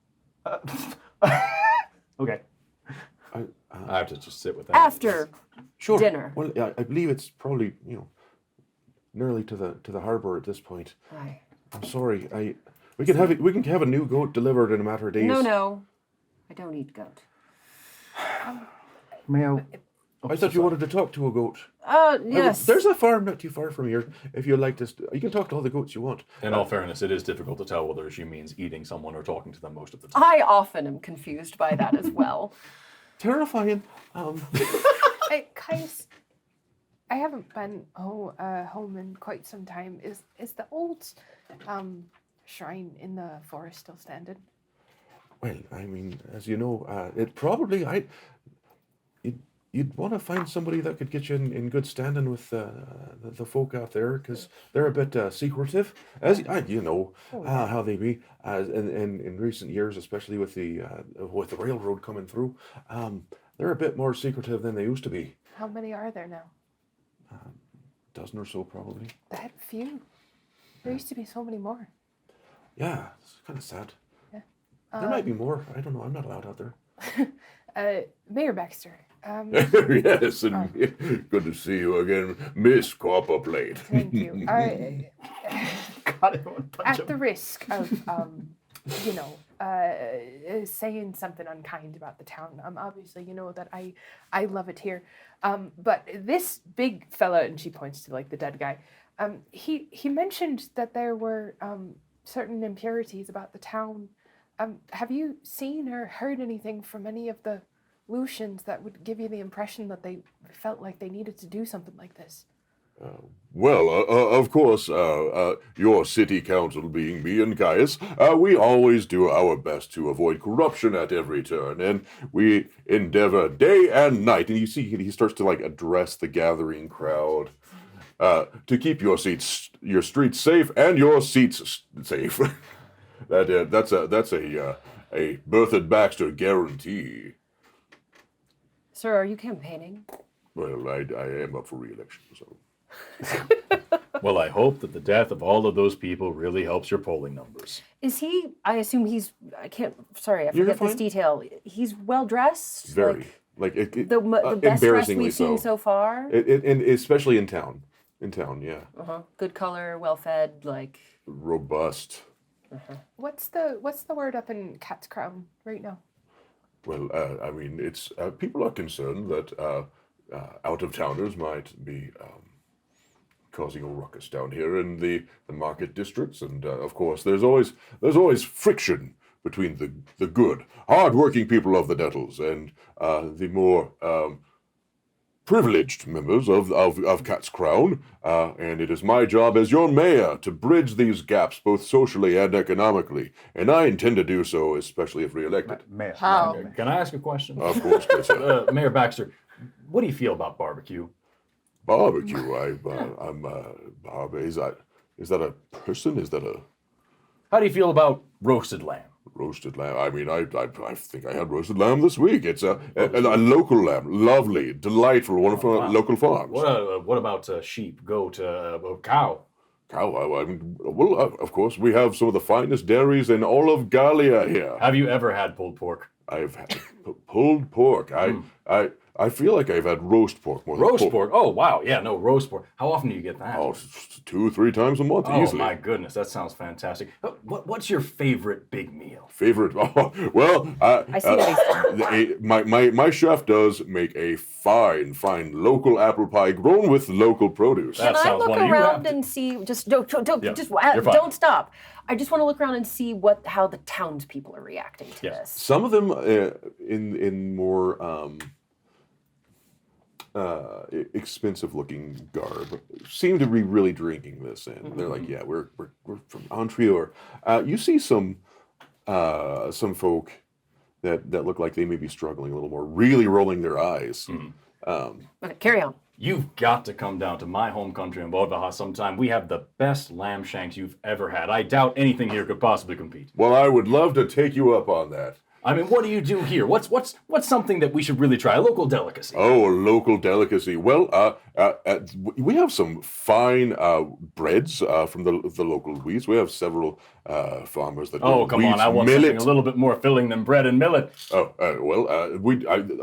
okay. I have to just sit with that. After Sure. dinner. Well, yeah, I believe it's probably nearly to the harbor at this point. Aye. I'm sorry. We can have a new goat delivered in a matter of days. No. I don't eat goat. May I? I thought you wanted to talk to a goat. Yes. There's a farm not too far from here. If you'd like to, you can talk to all the goats you want. In all fairness, it is difficult to tell whether she means eating someone or talking to them most of the time. I often am confused by that as well. Terrifying. Hey, Caius, I haven't been home in quite some time. Is the old shrine in the forest still standing? Well, as you know, it probably you'd want to find somebody that could get you in good standing with the folk out there, because they're a bit secretive, as you know how they be. In recent years, especially with the railroad coming through, they're a bit more secretive than they used to be. How many are there now? Dozen or so, probably. That few. There used to be so many more. Yeah, it's kind of sad. Yeah. There might be more. I don't know. I'm not allowed out there. Mayor Baxter. Yes, and good to see you again, Miss Copperplate. Thank you. God, I want to punch At the him. risk of, saying something unkind about the town, obviously, you know that I love it here. But this big fella, and she points to like the dead guy, he mentioned that there were certain impurities about the town. Have you seen or heard anything from any of the Lucians that would give you the impression that they felt like they needed to do something like this? Well, of course, your city council being me and Caius, we always do our best to avoid corruption at every turn, and we endeavor day and night. And you see, he starts to like address the gathering crowd to keep your streets safe and your seats safe. That's a Bertha Baxter guarantee. Sir, are you campaigning? Well, I am up for re-election, so. Well, I hope that the death of all of those people really helps your polling numbers. Is he? I assume he's. I can't. Sorry, I You're forget this fine. detail. He's well dressed. Very. The best dress embarrassingly we've seen so far. And especially in town. In town, yeah. Good color, well fed, like. Robust. What's the word up in Cat's Crown right now? Well, I mean, it's people are concerned that out-of-towners might be causing a ruckus down here in the market districts, and of course, there's always friction between the good, hard-working people of the Nettles and the more privileged members of Cat's Crown, and it is my job as your mayor to bridge these gaps both socially and economically, and I intend to do so, especially if reelected. Mayor. How? Can I ask a question? Of course, Chris. Mayor Baxter, what do you feel about barbecue? Barbecue. I'm Bob. Is that a person? Is that a How do you feel about roasted lamb? roasted lamb? I mean, I think I had roasted lamb this week. It's a local lamb, lovely, delightful, one from wow. local farms. What about sheep, goat, cow? Cow. I mean, well, of course, we have some of the finest dairies in all of Gallia here. Have you ever had pulled pork? I've had pulled pork. I feel like I've had roast pork more than Roast pulled pork? Oh, wow. Yeah, no, roast pork. How often do you get that? Oh, 2-3 times a month, Oh, easily. my goodness. That sounds fantastic. What's your favorite big meal? Favorite? Oh, well, I see what my chef does make a fine local apple pie grown with local produce. That Can I sounds look wonderful. You around have and see? Just don't Yeah, just you're fine. don't stop. I just want to look around and see how the townspeople are reacting to Yes. this. Some of them in more expensive-looking garb seem to be really drinking this in. They're like, yeah, we're from Ontrior. You see some folk that look like they may be struggling a little more, really rolling their eyes. Okay, carry on. You've got to come down to my home country in Upadhyayula sometime. We have the best lamb shanks you've ever had. I doubt anything here could possibly compete. Well, I would love to take you up on that. I mean, what do you do here? What's something that we should really try? A local delicacy. Oh, a local delicacy. Well, we have some fine breads from the local wheats. We have several farmers that Oh, do come wheat, on. I want millet. something a little bit more filling than bread and millet. Oh,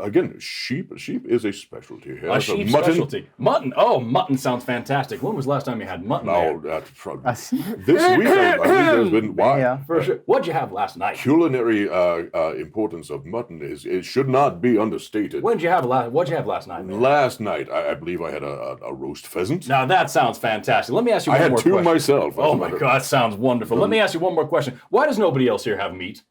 again, sheep. Sheep is a specialty here. A So sheep mutton. specialty. Mutton. Oh, mutton sounds fantastic. When was the last time you had mutton Oh, there? this week I think there's been For sure. What'd you have last night? culinary importance of mutton is it should not be understated. What'd you have last night? man? Last night, I believe I had a roast pheasant. Now that sounds fantastic. Let me ask you I one had more two question. myself. Oh my God, that sounds wonderful. Let me ask you one more question. Why does nobody else here have meat?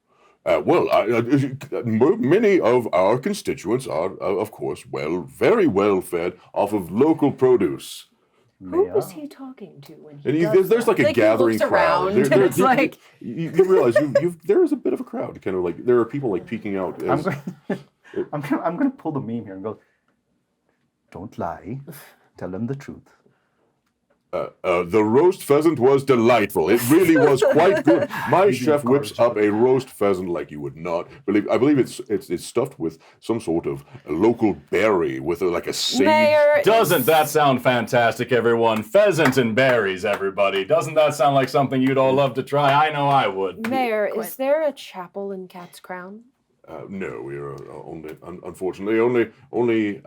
Many of our constituents are, of course, very well fed off of local produce. Who was he talking to when he And does there's that? like a gathering he looks crowd. around and it's like You realize there is a bit of a crowd. Kind of like there are people like peeking out. As, I'm going to pull the meme here and go, don't lie. Tell them the truth. The roast pheasant was delightful. It really was quite good. My chef whips up a roast pheasant like you would not believe. I believe it's stuffed with some sort of local berry with like a sage. Mayor. Doesn't that sound fantastic, everyone? Pheasant and berries, everybody. Doesn't that sound like something you'd all love to try? I know I would. Mayor, is there a chapel in Cat's Crown? No, we are unfortunately only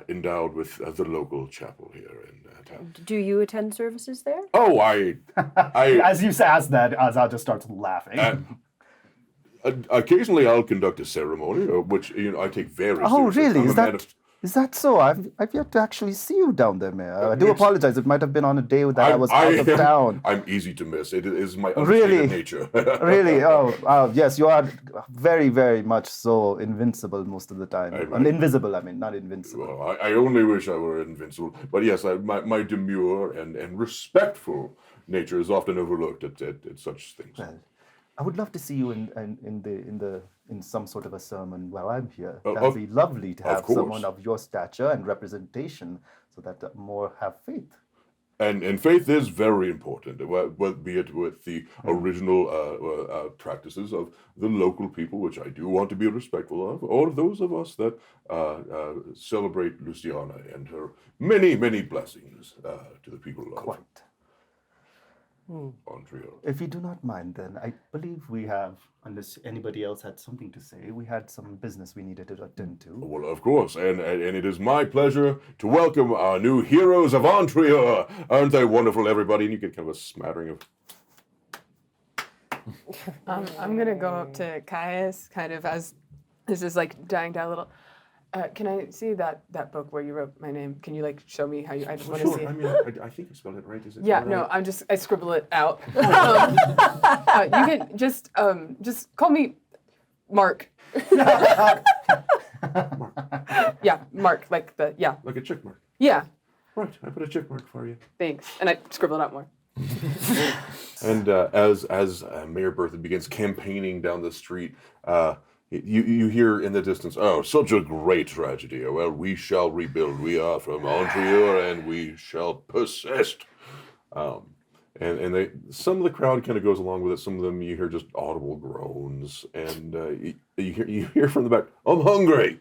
endowed with the local chapel here in town. Do you attend services there? Oh, I As you ask that, Azad just starts laughing. occasionally I'll conduct a ceremony, which I take very seriously. really? I'm Is a man that- Is that so? I've yet to actually see you down there, Mayor. I do apologize. It might have been on a day that I was out of town. I'm easy to miss. It is my Really? unstated nature. Really? Yes, you are very, very much so invincible most of the time. Invisible, I mean, not invincible. Well, I only wish I were invincible. But yes, my demure and respectful nature is often overlooked at such things. Well, I would love to see you in some sort of a sermon while I'm here. That'd be lovely to have someone of your stature and representation, so that more have faith. And faith is very important, be it with the original practices of the local people, which I do want to be respectful of, or those of us that celebrate Luciana and her many, many blessings to the people of Quite. Montreal. If you do not mind, then I believe we have, unless anybody else had something to say, we had some business we needed to attend to. Well, of course, and it is my pleasure to welcome our new heroes of Montreal. Aren't they wonderful, everybody? And you get kind of a smattering of... I'm gonna go up to Caius, kind of as this is like dying down a little. Can I see that book where you wrote my name? Can you like show me how you? I just want to see. I mean, I think you spelled it right. Is it? Yeah, right? no, I scribble it out. You can just call me Mark. Yeah, Mark, like Like a check mark. Yeah, Right, I put a check mark for you. thanks. And I scribble it out more. And as Mayor Bertha begins campaigning down the street, you hear in the distance, "Oh, such a great tragedy. Well, we shall rebuild. We are from Montreal, and we shall persist." And some of the crowd kind of goes along with it. Some of them you hear just audible groans, and you hear from the back, "I'm hungry."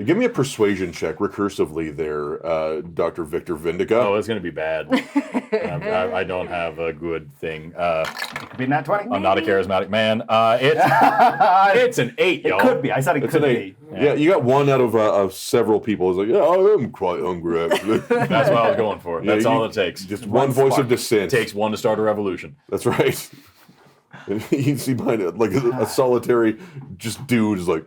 Give me a persuasion check recursively there, Dr. Victor Vindica. Oh, it's going to be bad. I don't have a good thing. It could be nat 20. I'm not a charismatic man. It's an 8, y'all. It could be. I said it It's could an be. 8. Yeah, you got one out of several people. It's like, yeah, I am quite hungry, actually. That's what I was going for. That's all it takes. Just one voice of dissent. It takes one to start a revolution. That's right. And you see behind it, like a solitary just dude is like,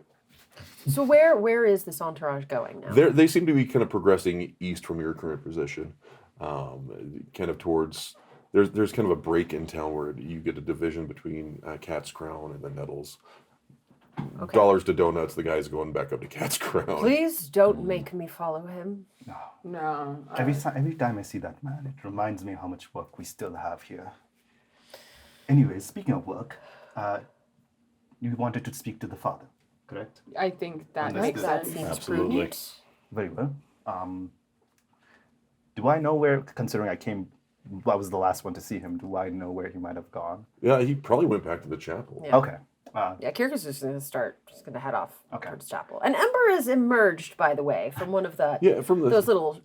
So where is this entourage going now? they seem to be kind of progressing east from your current position, kind of towards. There's kind of a break in town where you get a division between Cat's Crown and the Nettles. Okay. Dollars to donuts. The guy's going back up to Cat's Crown. Please don't make me follow him. No. Every time I see that man, it reminds me how much work we still have here. Anyways, speaking of work, you wanted to speak to the father, correct? I think that Understood. makes That sense. seems Absolutely. prudent. Very well. Do I know where, considering I was the last one to see him, do I know where he might have gone? Yeah, he probably went back to the chapel. Yeah. Okay. Yeah, Kierke's just gonna head off Okay. towards chapel. And Ember is emerged, by the way, from one of the From the those little.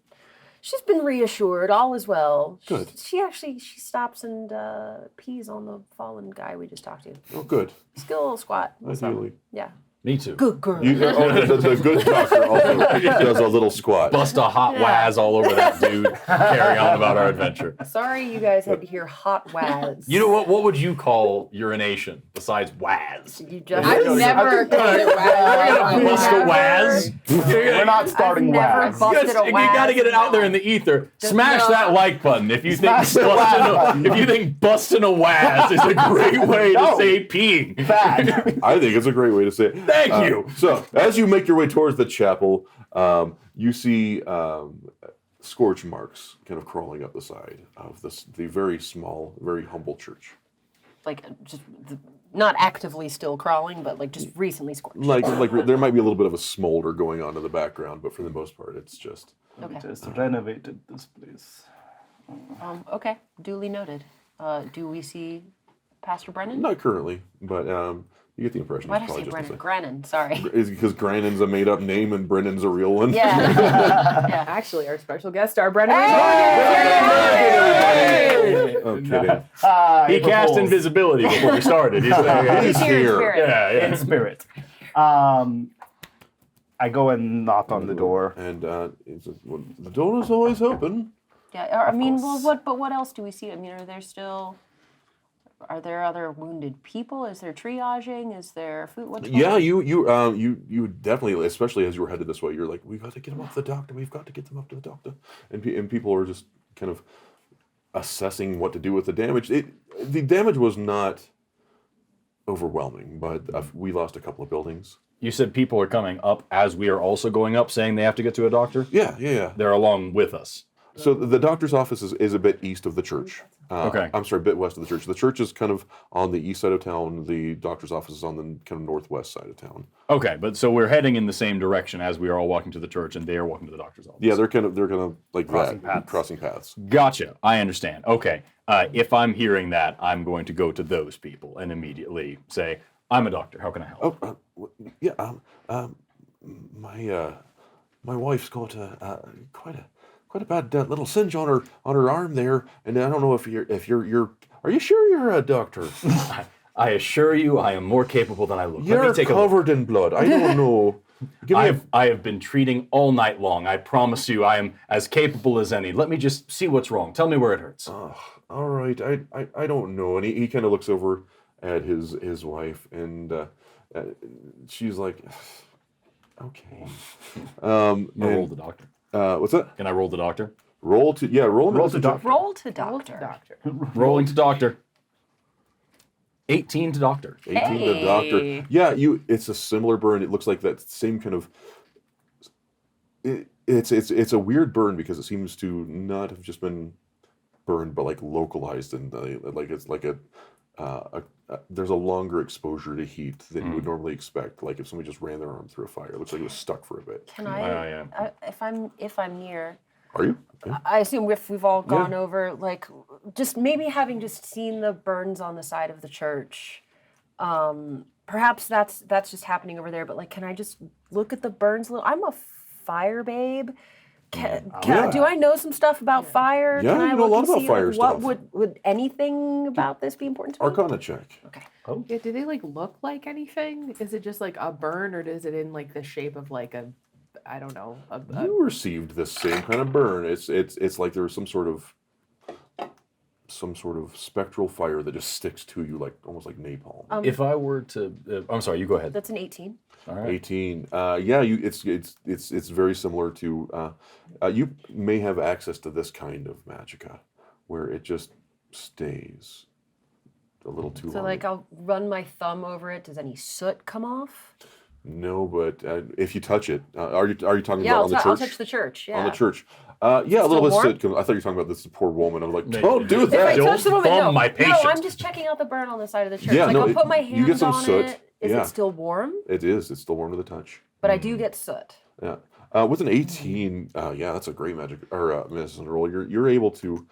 She's been reassured. All is well. Good. She stops and pees on the fallen guy we just talked to. Oh, good. Skill little squat. So, Ideally. yeah. Me too. Good girl. The good doctor also does a little squat. Bust a hot waz all over that dude. Carry on about our adventure. Sorry, you guys had to hear hot waz. You know what? What would you call urination besides waz? You just. I've never called it Bust a waz. We're not starting never WAS. busted a You waz. got to get it out there in the ether. Smash no. that like button if you think Smash the like if you think busting a waz is a great way to No. say peeing. Bad. I think it's a great way to say it. Thank you. So, as you make your way towards the chapel, you see scorch marks kind of crawling up the side of the very small, very humble church. Like just not actively still crawling, but like just recently scorched. Like there might be a little bit of a smolder going on in the background, but for the most part, it's just. Okay. Just renovated this place. Okay. Duly noted. Do we see Pastor Brennan? Not currently, but you get the impression. Why it's did I say probably just Brennan? Grannon. Sorry. Is because Grannon's a made-up name and Brennan's a real one? Yeah. Actually, our special guest star, Brennan. Oh, kidding. He cast invisibility before we started. He's like, He's Here in here. spirit. yeah. In spirit. I go and knock on the door. And well, the door is always open. Yeah. I mean, course. well, what else do we see? I mean, are there still Are there other wounded people? Is there triaging? Is there food? What's going Yeah, on? you definitely, especially as you were headed this way, you're like, we got to get them up to the doctor. We've got to get them up to the doctor, and people are just kind of assessing what to do with the damage. The damage was not overwhelming, but we lost a couple of buildings. You said people are coming up as we are also going up, saying they have to get to a doctor? Yeah. They're along with us. So the doctor's office is a bit east of the church. Okay. I'm sorry, a bit west of the church. The church is kind of on the east side of town. The doctor's office is on the kind of northwest side of town. Okay, but so we're heading in the same direction as we are all walking to the church, and they are walking to the doctor's office. Yeah, they're kind of like crossing paths. Gotcha. I understand. Okay. If I'm hearing that, I'm going to go to those people and immediately say, I'm a doctor. How can I help? My wife's got quite a bad little singe on her arm there, and I don't know if you're. Are you sure you're a doctor? I assure you, I am more capable than I look. You're Let me take covered in blood. I don't know. I have been treating all night long. I promise you, I am as capable as any. Let me just see what's wrong. Tell me where it hurts. All right. I don't know. And he kind of looks over at his wife, and she's like, okay. I'll roll the doctor. What's that? Can I roll the doctor? Roll to doctor. Roll to doctor. Rolling to doctor. 18 to doctor. 18 to doctor. Yeah, it's a similar burn. It looks like that same kind of. It's a weird burn because it seems to not have just been burned, but like localized, and like it's like there's a longer exposure to heat than you would normally expect. Like if somebody just ran their arm through a fire, it looks like it was stuck for a bit. Can I, if I'm near, Are you? Yeah. I assume if we've all gone over, like, just maybe having just seen the burns on the side of the church, perhaps that's just happening over there. But like, can I just look at the burns a little? I'm a fire babe. Do I know some stuff about fire? Yeah, can I you know a lot look and about see, fire like, stuff. What would anything about this be important to me? Arcana check. Okay. Yeah, do they like look like anything? Is it just like a burn, or is it in like the shape of like a, I don't know. You received this same kind of burn. It's like there's some sort of spectral fire that just sticks to you, like almost like napalm. If I were to, I'm sorry, you go ahead. That's an 18. All right. 18. It's very similar to. You may have access to this kind of magicka, where it just stays a little too long. So like, I'll run my thumb over it. Does any soot come off? No, but if you touch it, are you talking Yeah, about on the church? I'll touch the church. Yeah. On the church. Yeah, a little bit warm? soot comes. I thought you were talking about this poor woman. I was like, No, don't do If I that. Don't touch the woman, thumb no, my no, patient. I'm just checking out the burn on the side of the church. Yeah, like, no, I'll put my you get hands some on soot. it. Is Yeah. it still warm? It is. It's still warm to the touch. But I do get soot. Yeah. With an 18, yeah, that's a great magic or medicine roll. You're able to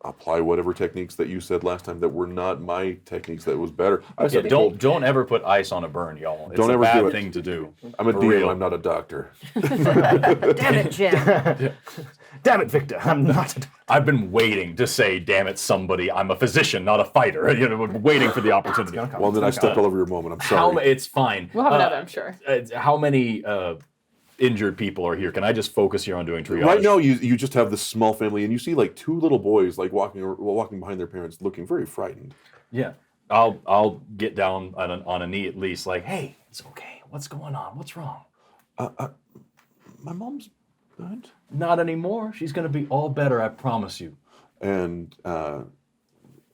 apply whatever techniques that you said last time that were not my techniques. That was better. I Yeah, said, don't ever put ice on a burn, y'all. It's Don't a ever bad do it. thing to do. I'm a For DM. real. I'm not a doctor. Damn it, Jim. Damn it, Victor, I'm not. I've been waiting to say, damn it, somebody. I'm a physician, not a fighter. You know, waiting for the opportunity. Well, then I stepped all over your moment. I'm sorry. It's fine. We'll have another, I'm sure. How many injured people are here? Can I just focus here on doing triage? Right now, you just have this small family, and you see like two little boys like walking behind their parents, looking very frightened. Yeah. I'll get down on a knee at least, like, hey, it's okay. What's going on? What's wrong? My mom's good. Not anymore. She's gonna be all better, I promise you. And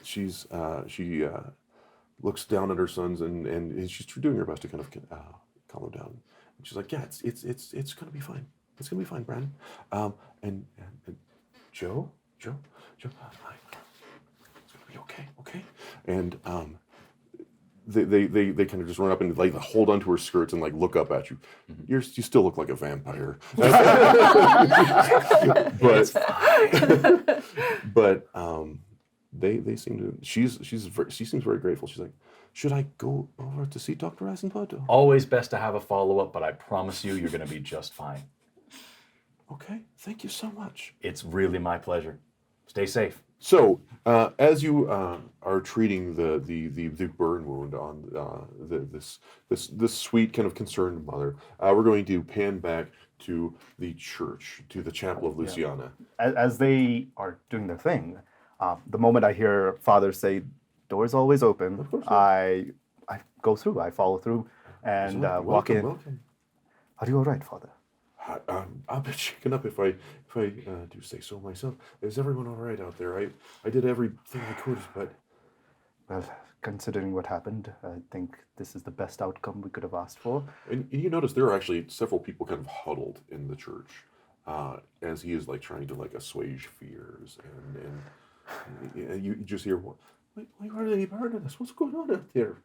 she looks down at her sons, and she's doing her best to kind of calm them down. And she's like, yeah, it's gonna be fine. It's gonna be fine, Brandon. And Joe, it's gonna be okay. And they kind of just run up and like hold onto her skirts and like look up at you. You still look like a vampire. but they seem to. She seems very grateful. She's like, should I go over to see Dr. Eisenbud? Always best to have a follow-up, but I promise you, you're gonna be just fine. Okay, thank you so much. It's really my pleasure. Stay safe. So, as you are treating the burn wound on this sweet kind of concerned mother, we're going to pan back to the church, to the chapel of Luciana. As they are doing their thing, the moment I hear Father say, door is always open. Of course. I go through. I follow through and walk in. Welcome. Are you all right, Father? I'm a bit shaken up if I do say so myself. Is everyone all right out there? I did everything I could, but Well, considering what happened, I think this is the best outcome we could have asked for. and you notice there are actually several people kind of huddled in the church as he is like trying to like assuage fears and you just hear why are they part of this? What's going on out there?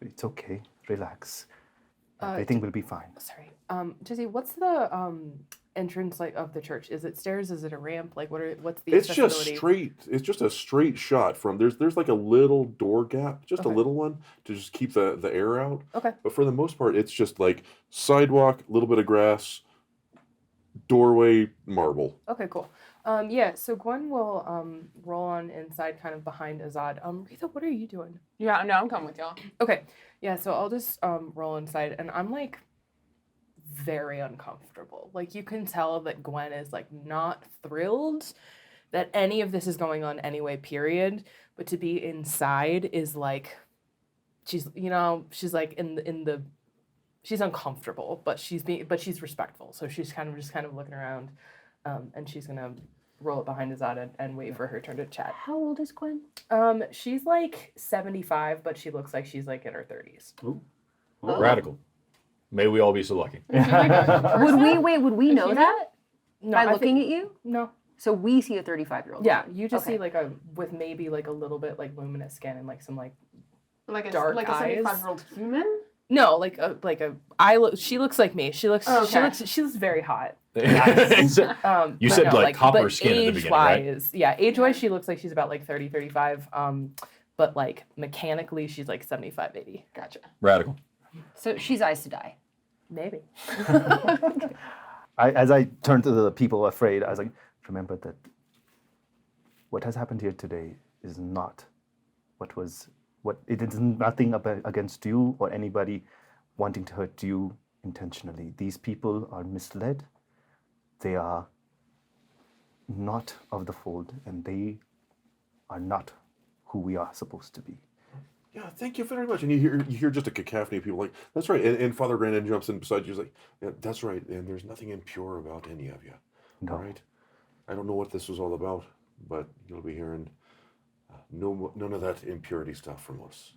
It's okay. Relax. Everything will be fine. Sorry. Jesse, what's the entrance like of the church? Is it stairs? Is it a ramp? Like what's the It's just accessibility? straight. It's just a straight shot from there's like a little door gap, just a Okay. little one to just keep the air out. Okay. But for the most part, it's just like sidewalk, a little bit of grass, doorway, marble. Okay, cool. Yeah, so Gwen will roll on inside kind of behind Azad. Rita, what are you doing? Yeah, no, I'm coming with y'all. Okay. Yeah, so I'll just roll inside and I'm like very uncomfortable. Like you can tell that Gwen is like not thrilled that any of this is going on anyway, period. But to be inside is like she's like in the she's uncomfortable, but she's respectful. So she's kind of looking around, and she's gonna roll it behind Azad and wait for her turn to chat. How old is Gwen? She's like 75, but she looks like she's like in her 30s. Ooh. Radical. May we all be so lucky. Would we know that No, by I looking think, at you? no. So we see a 35-year-old. Yeah, you just Okay. see like with maybe like a little bit like luminous skin and like some like Like a Dark like eyes. a 75-year-old human. no like a she looks like me. She looks she looks very hot. You But said no, like copper but skin at the beginning, right? age-wise, yeah, age-wise she looks like she's about like 30, 35. But like mechanically she's like 75, 80. Gotcha. Radical. So she's Eyes to Die. Maybe. As I turned to the people afraid, I was like, remember that what has happened here today is not it is nothing against you or anybody wanting to hurt you intentionally. These people are misled. They are not of the fold, and they are not who we are supposed to be. Yeah, thank you very much. And you hear just a cacophony of people like, that's right. And Father Grandin jumps in beside you. He's like, yeah, that's right. And there's nothing impure about any of you. No. All right? I don't know what this was all about, but you'll be hearing none of that impurity stuff from us.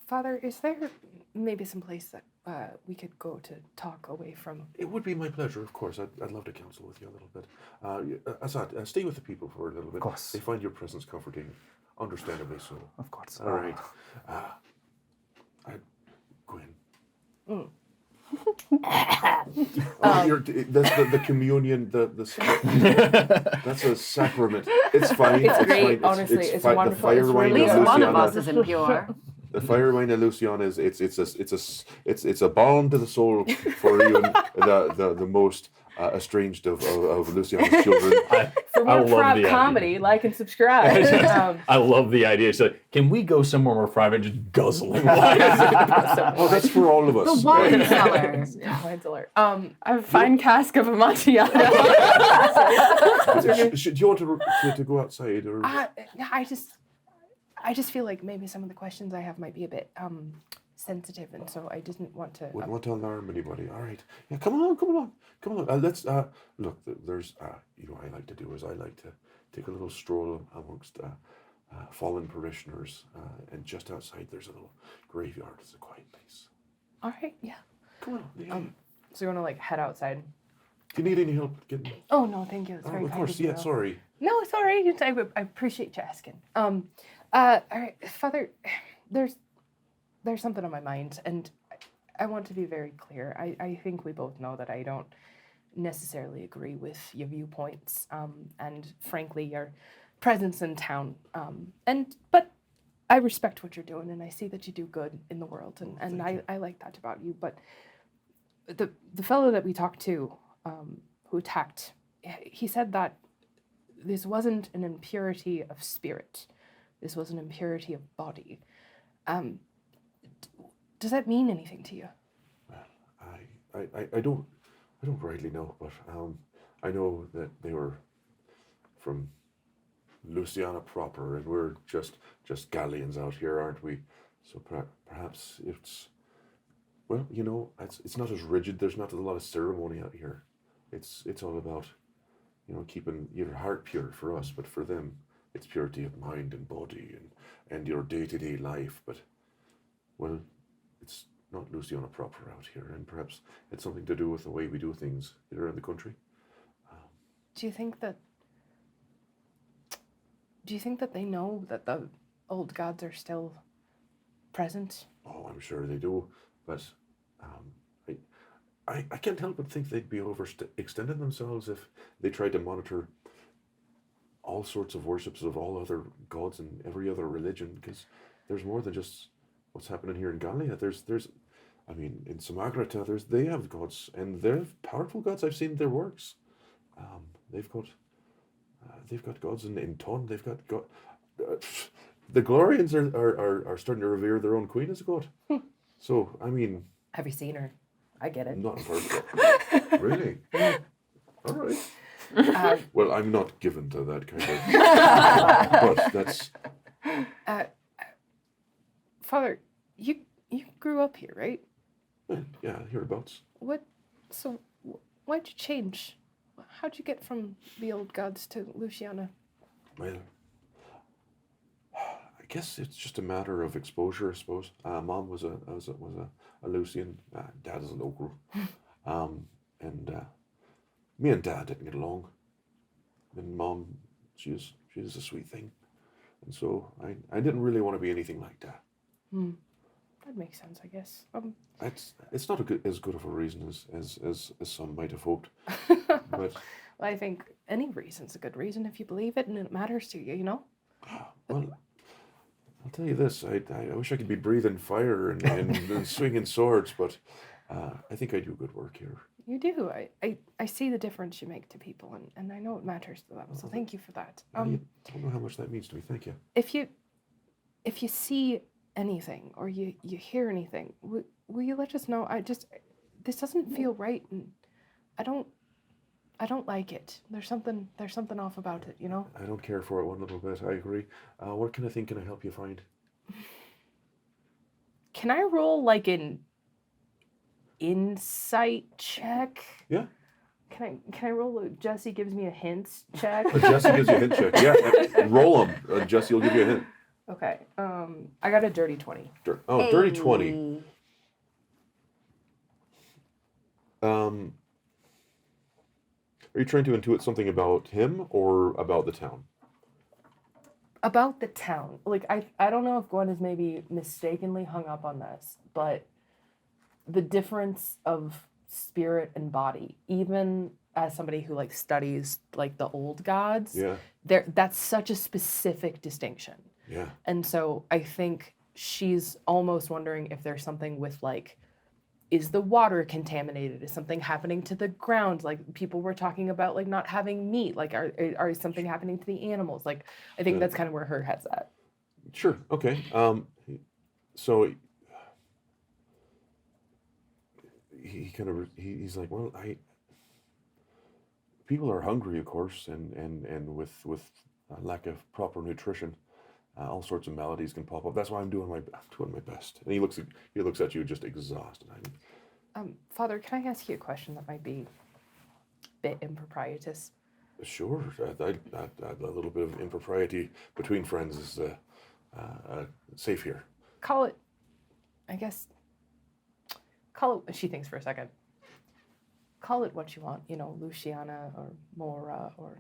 Father, is there maybe some place that we could go to talk away from? It would be my pleasure, of course. I'd love to counsel with you a little bit. Asad, stay with the people for a little bit. Of course. They find your presence comforting, understandably so. Of course. All right. Gwen. That's the communion. That's a sacrament. It's fine. It's great, fine. honestly. It's fine. wonderful. The It's fire wine really At of least one of Luciana. us is impure. The fire wine of Luciana is it's a balm to the soul for even the most estranged of Luciana's children. For I more love the prop idea. comedy, like and subscribe. I love the idea. So, can we go somewhere more private and just guzzling wine? Oh, that's for all of us. The wine cellar. Wine's alert. I have a fine cask of Amontillado. Do you want to go outside or? I just feel like maybe some of the questions I have might be a bit sensitive, and so I didn't want to. Wouldn't want to alarm anybody. All right. Yeah, come along. Let's look. There's what I like to do is I like to take a little stroll amongst fallen parishioners, and just outside there's a little graveyard. It's a quiet place. All right, yeah. Come on. Yeah. So you're gonna like head outside. Do you need any help getting? Oh no, thank you. It's very of kind course. you. Yeah. Sorry. No, it's all right. I appreciate you asking. All right, Father. There's something on my mind, and I want to be very clear. I think we both know that I don't necessarily agree with your viewpoints, and frankly, your presence in town. But I respect what you're doing, and I see that you do good in the world, and I like that about you. But the fellow that we talked to, who attacked, he said that this wasn't an impurity of spirit. This was an impurity of body. Does that mean anything to you? I don't rightly know, but I know that they were from Luciana proper, and we're just galleons out here, aren't we? So perhaps it's, well, it's not as rigid. There's not a lot of ceremony out here. It's all about, keeping your heart pure for us, but for them, it's purity of mind and body and your day-to-day life. But, well, it's not Luciana proper out here, and perhaps it's something to do with the way we do things here in the country. Do you think that they know that the old gods are still present? Oh, I'm sure they do, but I can't help but think they'd be overextending themselves if they tried to monitor all sorts of worships of all other gods and every other religion, because there's more than just what's happening here in Gallia. In Samagrata, they have gods, and they're powerful gods. I've seen their works. They've got gods in Ton. They've got God. The Glorians are starting to revere their own queen as a god. So Have you seen her? I get it. not in person. Really? All right. Well, I'm not given to that kind of. But that's. Father, you grew up here, right? Yeah, hereabouts. So why'd you change? How'd you get from the old gods to Luciana? Well, I guess it's just a matter of exposure, I suppose. Mom was a Lucian. Dad is a local. Me and Dad didn't get along. And Mom, she's a sweet thing. And so I didn't really want to be anything like that. That makes sense, I guess. It's not as good of a reason as some might have hoped. But Well, I think any reason's a good reason if you believe it and it matters to you, well, I'll tell you this: I wish I could be breathing fire and swinging swords, but I think I do good work here. You do. I see the difference you make to people, and I know it matters to them. So thank you for that. You don't know how much that means to me. Thank you. If you see anything or you hear anything, will you let us know? This doesn't feel right, and I don't like it. There's something off about it, I don't care for it one little bit. I agree. What kind of thing can I help you find? Can I roll like an insight check? Yeah. Can I roll a Jesse gives me a hint check? Jesse gives you a hint check. Yeah, roll them. Jesse will give you a hint. Okay. I got a dirty 20. Dirty 20. Are you trying to intuit something about him or about the town? About the town. Like, I don't know if Gwen has maybe mistakenly hung up on this, but the difference of spirit and body, even as somebody who studies the old gods, Yeah. That's such a specific distinction. Yeah. And so I think she's almost wondering if there's something with is the water contaminated? Is something happening to the ground? People were talking about not having meat. Are something happening to the animals? I think that's kind of where her head's at. Sure. Okay. So he's like, well, people are hungry, of course, and with a lack of proper nutrition, all sorts of maladies can pop up. That's why I'm doing my best. And he looks at you just exhausted. Father, can I ask you a question that might be a bit improprietous? Sure. A little bit of impropriety between friends is safe here. Call it, I guess. She thinks for a second. Call it what you want, Luciana or Mora or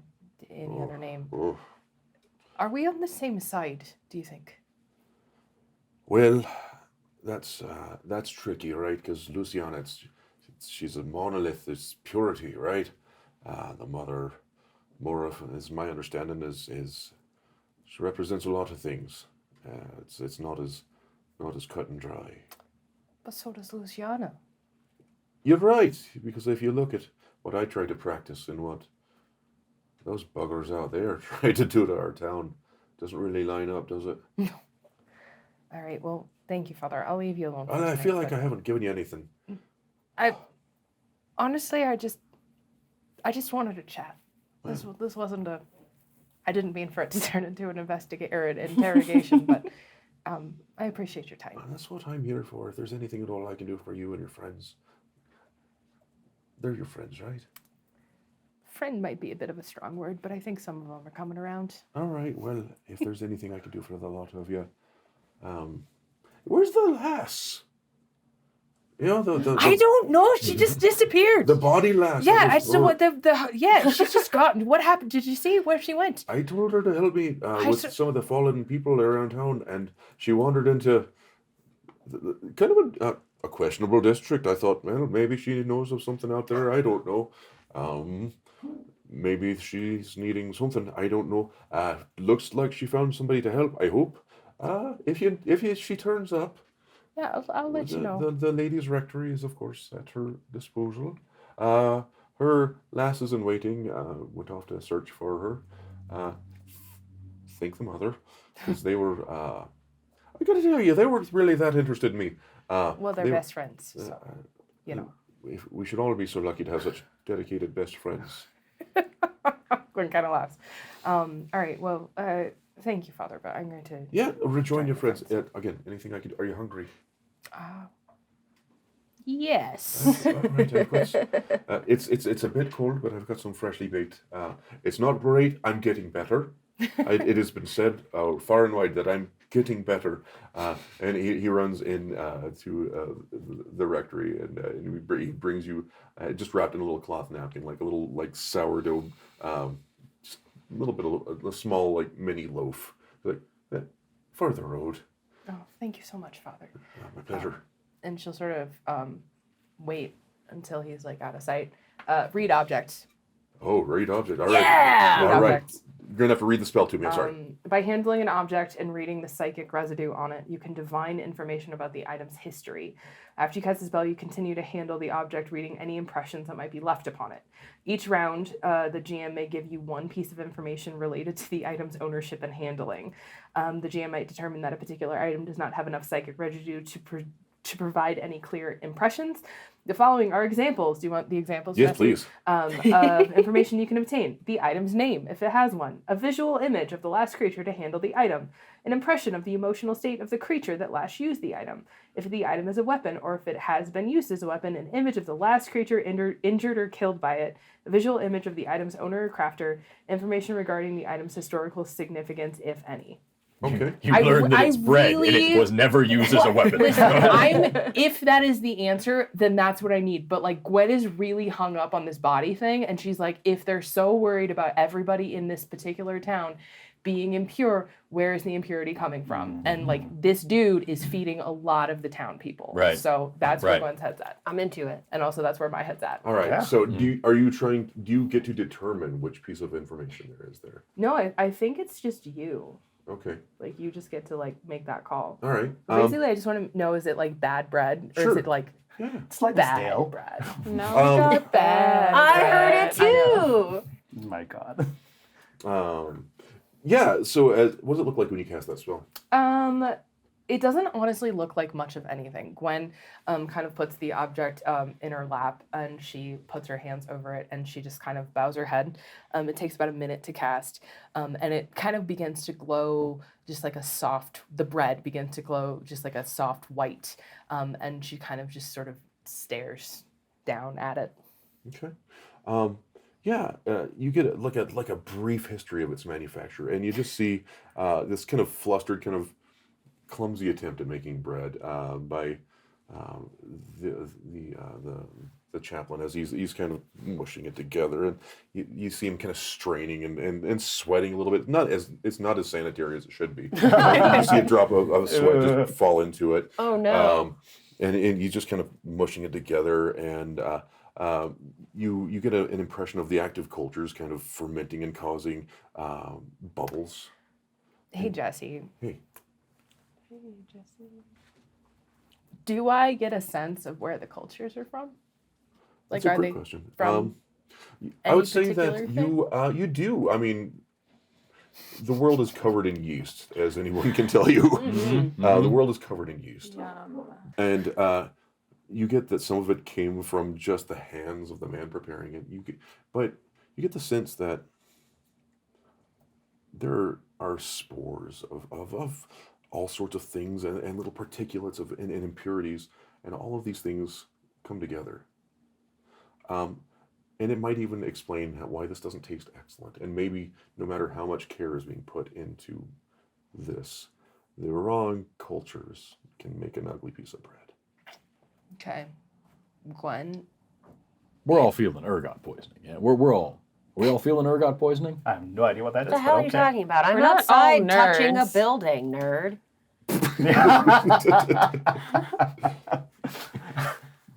any other name. Oh. Are we on the same side, do you think? Well, that's tricky, right? Because Luciana, she's a monolith. It's purity, right? The mother, Mora, is my understanding, is she represents a lot of things. It's not as cut and dry. But so does Luciana. You're right, because if you look at what I try to practice and what those buggers out there try to do to our town, doesn't really line up, does it? No. All right, well, thank you, Father. I'll leave you alone. I feel like I haven't given you anything. Honestly, I just wanted to chat. This wasn't a I didn't mean for it to turn into an interrogation, but I appreciate your time. That's what I'm here for. If there's anything at all I can do for you and your friends, they're your friends, right? Friend might be a bit of a strong word, but I think some of them are coming around. All right. Well, if there's anything I can do for the lot of you, where's the lass? You know the I don't know. She just disappeared. the body lass. Yeah, so what she's just gotten. What happened? Did you see where she went? I told her to help me with some of the fallen people around town, and she wandered into kind of a questionable district. I thought, well, maybe she knows of something out there. I don't know. Maybe she's needing something. I don't know. Looks like she found somebody to help. I hope. If she turns up. Yeah, I'll let you know. The ladies' rectory is, of course, at her disposal. Her lasses in waiting went off to search for her. Thank the mother, because they were. I got to tell you, they weren't really that interested in me. Well, they're best friends, so you know. We should all be so lucky to have such dedicated best friends. Gwen kind of laughs. All right. Well, thank you, Father. But I'm going to. Yeah, rejoin your friends. Again, anything I could. Are you hungry? Yes. All right, it's a bit cold, but I've got some freshly baked. It's not great. I'm getting better. It has been said far and wide that I'm getting better. And he runs in to the rectory, and he brings you just wrapped in a little cloth napkin, like a little sourdough, little bit of a small mini loaf, for the road. Oh, thank you so much, Father. My pleasure. And she'll sort of wait until he's out of sight. Read object. Oh, read object. All Yeah! right. All right. Object. You're gonna have to read the spell to me. I'm sorry. By handling an object and reading the psychic residue on it, you can divine information about the item's history. After you cast the spell, you continue to handle the object, reading any impressions that might be left upon it. Each round, the GM may give you one piece of information related to the item's ownership and handling. The GM might determine that a particular item does not have enough psychic residue to provide any clear impressions. The following are examples. Do you want the examples? Yes, Jesse? please. Of information you can obtain. The item's name, if it has one. A visual image of the last creature to handle the item. An impression of the emotional state of the creature that last used the item. If the item is a weapon, or if it has been used as a weapon, an image of the last creature injured or killed by it. A visual image of the item's owner or crafter. Information regarding the item's historical significance, if any. Okay. You learned that it's bread and it was never used as a weapon. Listen, if that is the answer, then that's what I need. But Gwen is really hung up on this body thing, and she's like, if they're so worried about everybody in this particular town being impure, where is the impurity coming from? And this dude is feeding a lot of the town people. Right. So that's where Gwen's head's at. I'm into it. And also that's where my head's at. All right. Yeah. So do you get to determine which piece of information there is there? No, I think it's just you. Okay. You just get to make that call. All right. Basically, I just want to know, is it bad bread? Or Sure. is it Yeah. Slightly bad stale. bread? No, Not bad. I bread. heard it too. Oh my God. Yeah. So what does it look like when you cast that spell? It doesn't honestly look like much of anything. Gwen kind of puts the object in her lap, and she puts her hands over it, and she just kind of bows her head. It takes about a minute to cast, and it kind of begins to glow just the bread begins to glow just like a soft white, and she kind of just sort of stares down at it. Okay. You get a brief history of its manufacture, and you just see this kind of flustered, kind of clumsy attempt at making bread by the chaplain as he's kind of mushing it together, and you see him kind of straining and sweating a little bit. It's not as sanitary as it should be. You see a drop of sweat just fall into it. Oh no. And he's just kind of mushing it together, and you get an impression of the active cultures kind of fermenting and causing bubbles. Hey, Jesse. Hey. Hey, Jesse. Do I get a sense of where the cultures are from? That's a are great they question. from I any would say that particular you do. I mean, the world is covered in yeast, as anyone can tell you. The world is covered in yeast, and you get that some of it came from just the hands of the man preparing it. But you get the sense that there are spores of all sorts of things and little particulates and impurities, and all of these things come together. And it might even explain why this doesn't taste excellent. And maybe no matter how much care is being put into this, the wrong cultures can make an ugly piece of bread. Okay. Gwen. We're all feeling ergot poisoning. Yeah, are we all feeling ergot poisoning? I have no idea what that is. What the hell but are you okay. talking about? I'm We're not outside all touching a nerds. building, nerd.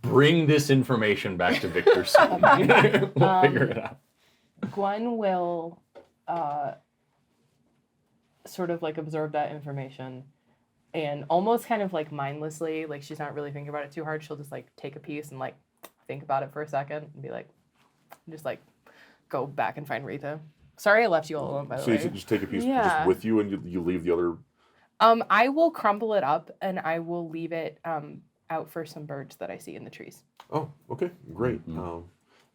Bring this information back to Victor soon. We'll figure it out. Gwen will sort of like absorb that information and almost kind of like mindlessly, like she's not really thinking about it too hard. She'll just like take a piece and like think about it for a second and be like, just like go back and find Rita. Sorry I left you all alone, by the So you way. just take a piece Yeah. just with you, and you leave the other. I will crumble it up and I will leave it out for some birds that I see in the trees. Oh, okay, great. And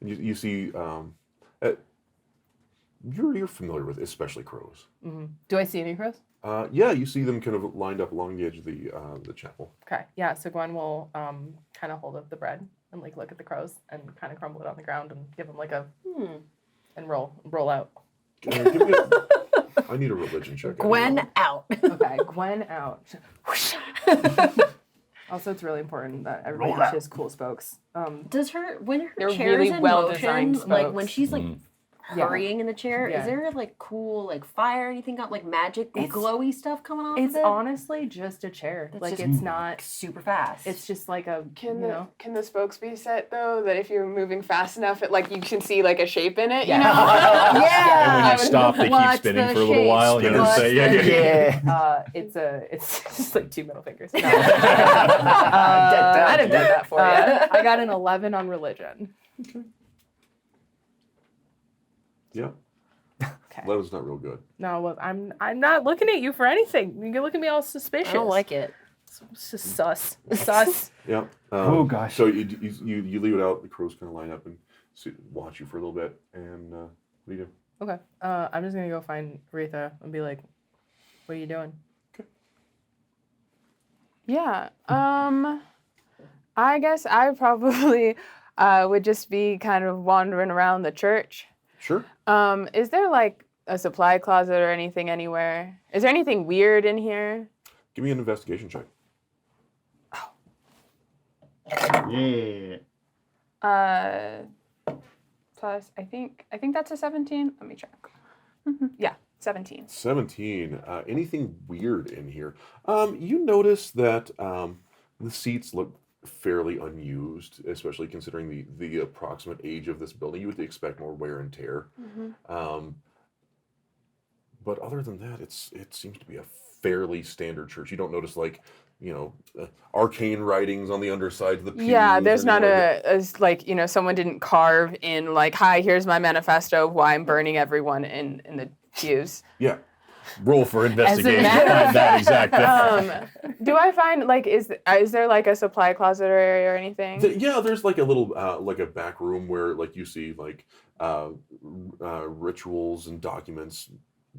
you see, you're familiar with especially crows. Do I see any crows? Yeah, you see them kind of lined up along the edge of the chapel. Okay, yeah, so Gwen will kind of hold up the bread and like look at the crows and kind of crumble it on the ground and give them like a and roll out. Give me I need a religion check. Gwen out. Okay, Gwen out. Also, it's really important that everybody Roll out. has cool spokes. Does her when her They're chair's really in well-designed motion, like when spokes. she's like Yeah. hurrying in the chair, Yeah. is there like cool like fire or anything got like magic It's- glowy stuff coming off It's of it? honestly just a chair. That's Like just it's not. super fast. It's just like a Can you the know. can the spokes be set though that if you're moving fast enough, it like you can see like a shape in it? Yeah. You know? yeah. And when you stop, they keep What's spinning the for a little shape? while. You know, What's say, the shape? It's just like 2 middle fingers. No. I'd have done that for you. I got an 11 on religion. Yeah, Okay. that was not real good. No, well, I'm not looking at you for anything. You can look at me all suspicious. I don't like it. It's just sus. Sus. Yeah. Oh, gosh. So you leave it out. The crows kind of line up and watch you for a little bit. And what do you do? Okay. I'm just gonna go find Retha and be like, "What are you doing?" Yeah. I guess I probably would just be kind of wandering around the church. Sure. Is there like a supply closet or anything anywhere? Is there anything weird in here? Give me an investigation check. Yeah. Plus, I think that's a 17. Let me check. Yeah, 17. 17. Anything weird in here? You notice that the seats look fairly unused, especially considering the approximate age of this building. You would expect more wear and tear. But other than that, it seems to be a fairly standard church. You don't notice arcane writings on the underside of the pews. Yeah, there's or not anything like someone didn't carve in like, hi, here's my manifesto of why I'm burning everyone in the pews. Yeah. Roll for investigation. matter of Find that exact thing. Do I find like is there like a supply closet or area or anything? There's like a little like a back room where like you see like rituals and documents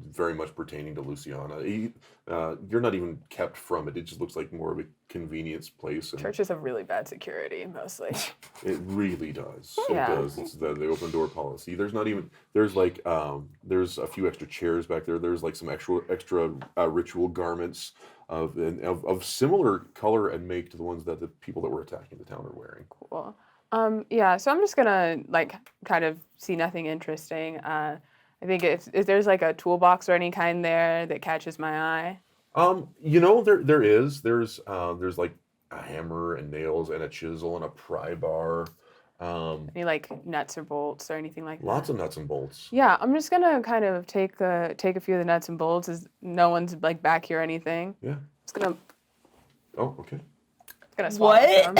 very much pertaining to Luciana. You're not even kept from it. It just looks like more of a convenience place. And Churches have really bad security mostly. it really does. Yeah. It does. It's the open door policy. There's not even there's like there's a few extra chairs back there. There's like some extra ritual garments of similar color and make to the ones that the people that were attacking the town are wearing. Cool. Yeah, so I'm just gonna like kind of see nothing interesting. I think if there's like a toolbox or any kind there that catches my eye. There's like a hammer and nails and a chisel and a pry bar. Any like nuts or bolts or anything like that. Lots of nuts and bolts. Yeah, I'm just gonna kind of take a few of the nuts and bolts as no one's like back here or anything. Yeah. Just gonna Oh, okay. swap What? some.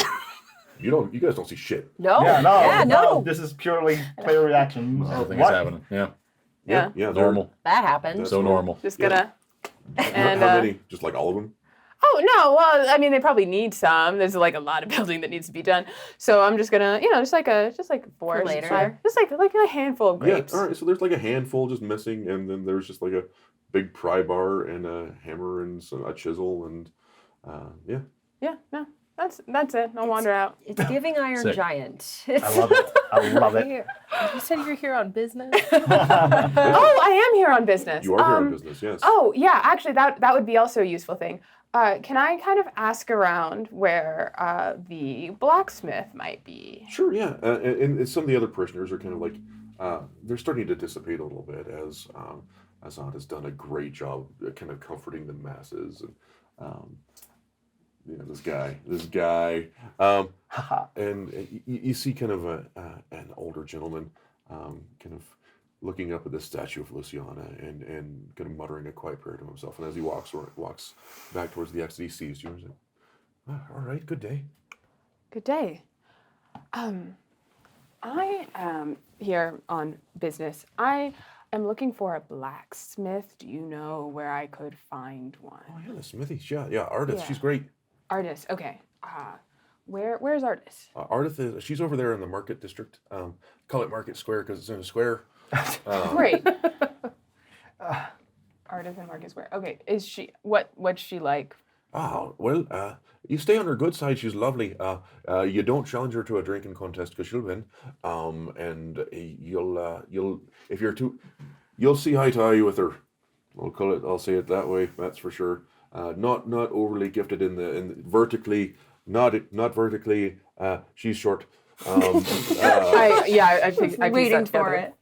You guys don't see shit. No. Yeah, no, Yeah, no. This is purely player reaction. Nothing is What? happening. Yeah. Yeah. Yeah. Normal. That happens. That's So normal. normal. Just Yeah. gonna. And How many? Just like all of them? Oh no, well, I mean they probably need some. There's like a lot of building that needs to be done. So I'm just gonna, just like a forest later. fire. Just like a handful of grapes. Yeah, all right. So there's like a handful just missing, and then there's just like a big pry bar and a hammer and a chisel, and yeah. Yeah, no. That's it. I'll wander out. It's giving Iron Sick. Giant. I love it. I love it. You said you're here on business. Oh, I am here on business. You are here on business, yes. Oh, yeah. Actually, that would be also a useful thing. Can I kind of ask around where the blacksmith might be? Sure, yeah. And some of the other parishioners are kind of like, they're starting to dissipate a little bit as Azad has done a great job kind of comforting the masses. And, this guy. And you see kind of an older gentleman kind of looking up at the statue of Luciana and kind of muttering a quiet prayer to himself. And as he walks back towards the exit, he sees you and says, all right, good day. Good day. I am here on business. I am looking for a blacksmith. Do you know where I could find one? Oh, yeah, the smithy. Yeah, Ardith. Yeah. She's great. Artist. Okay. Where's Artist? Ardith she's over there in the market district. Call it Market Square because it's in a square. Great. Artist and Market Square. Okay. Is she what's she like? Oh, well, you stay on her good side. She's lovely. You don't challenge her to a drinking contest because she'll win. And you'll if you're too, you'll see eye to eye with her. I'll say it that way. That's for sure. Not overly gifted in the vertically, not vertically. She's short. I think Waiting for it.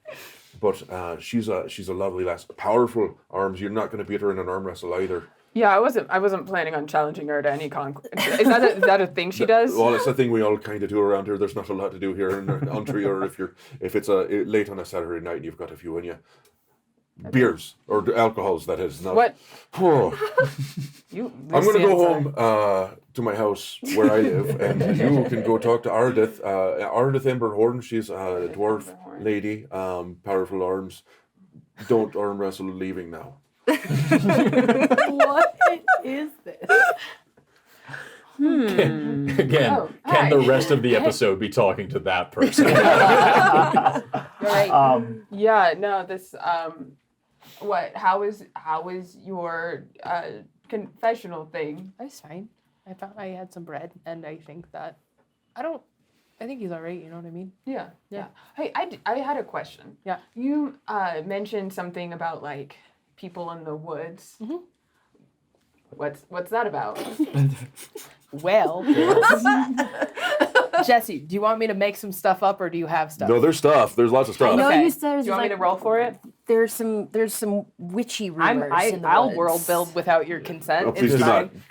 But she's a lovely lass. Powerful arms. You're not going to beat her in an arm wrestle either. Yeah, I wasn't planning on challenging her to any is that a thing she does? Well, it's a thing we all kind of do around here. There's not a lot to do here in Antri, or if it's late on a Saturday night and you've got a few in you. Beers or alcohols, that is. Not, What? I'm going to go home to my house where I live, and you can go talk to Ardith. Ardith Emberhorn, she's a dwarf lady, powerful arms. Don't arm wrestle leaving now. What is this? Again, Oh, can hi. the rest of the episode be talking to that person? Right. Yeah, no, this how is your confessional thing? That's fine. I thought I had some bread, and I think that I think he's all right. You know what I mean? Yeah. Yeah. Hey, I had a question. Yeah. You mentioned something about like people in the woods. Mm-hmm. What's that about? Well, Jesse, do you want me to make some stuff up, or do you have stuff? No, there's stuff. There's lots of stuff. I know Okay. you said Do you want me to roll for it? there's some witchy rumors in the I'll woods. world build without your consent. Oh, please It's do not. fine.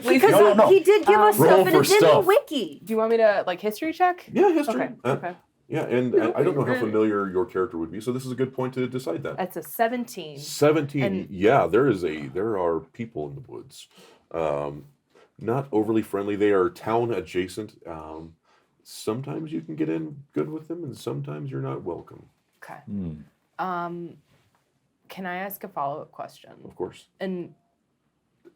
Because he did give us Roll stuff and for it's in the stuff. wiki. Do you want me to like history check? Yeah, history. Okay. Okay. Yeah, and I don't know how familiar your character would be, so this is a good point to decide that. That's a 17. 17. And- Yeah, there are people in the woods. Not overly friendly. They are town adjacent. Sometimes you can get in good with them, and sometimes you're not welcome. Okay. Can I ask a follow-up question? Of course. And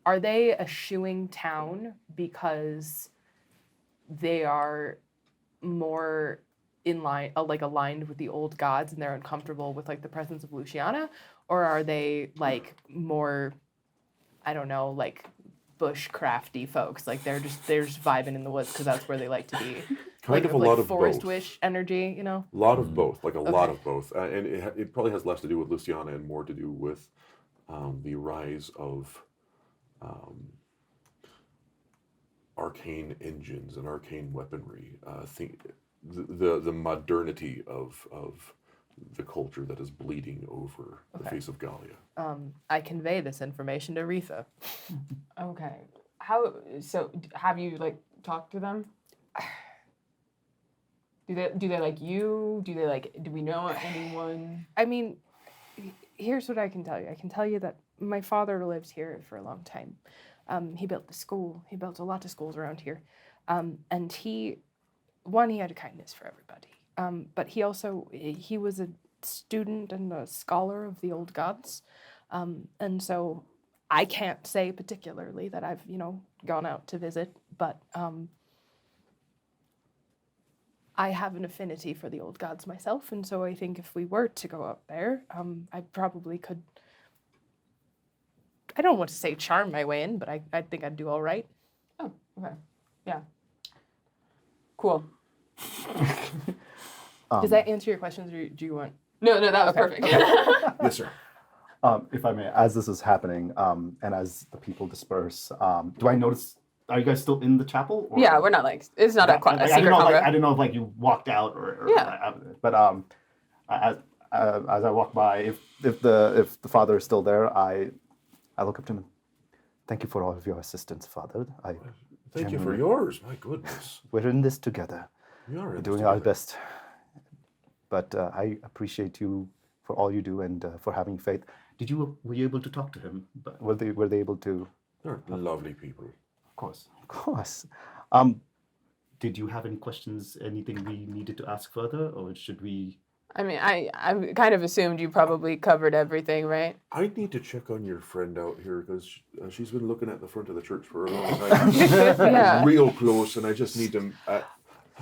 are they eschewing town because they are more in line, aligned with the old gods, and they're uncomfortable with like the presence of Luciana, or are they like more, I don't know, like bushcrafty folks? Like they're just vibing in the woods because that's where they like to be. Kind like, of a lot of forest both. wish energy, you know. A lot of both, like a lot Okay. of both, and it probably has less to do with Luciana and more to do with the rise of arcane engines and arcane weaponry. The modernity of the culture that is bleeding over the Okay. face of Gallia. I convey this information to Retha. Okay. Have you like talked to them? Do they like you? Do we know anyone? I mean, here's what I can tell you. I can tell you that my father lived here for a long time. He built the school. He built a lot of schools around here. And he had a kindness for everybody. But he was a student and a scholar of the old gods. And so I can't say particularly that I've, gone out to visit, but I have an affinity for the old gods myself, and so I think if we were to go out there, I probably could, I don't want to say charm my way in, but I think I'd do all right. Oh, okay. Yeah. Cool. Does that answer your questions, or do you want? No, that was perfect. Yes, sir. If I may, as this is happening, and as the people disperse, do I notice? Are you guys still in the chapel? Or? Yeah, we're not it's not a I secret didn't know, convent. I didn't know if you walked out or Yeah. But as I walk by, if the father is still there, I look up to him. Thank you for all of your assistance, Father. Thank you for yours. My goodness. We're in this together. We are We're doing our best. But I appreciate you for all you do and for having faith. Were you able to talk to him? But were they able to? They're lovely people. Of course. Did you have any questions? Anything we needed to ask further, or should we? I mean, I kind of assumed you probably covered everything, right? I need to check on your friend out here because she's been looking at the front of the church for a long time. Yeah. Real close, and I just need to.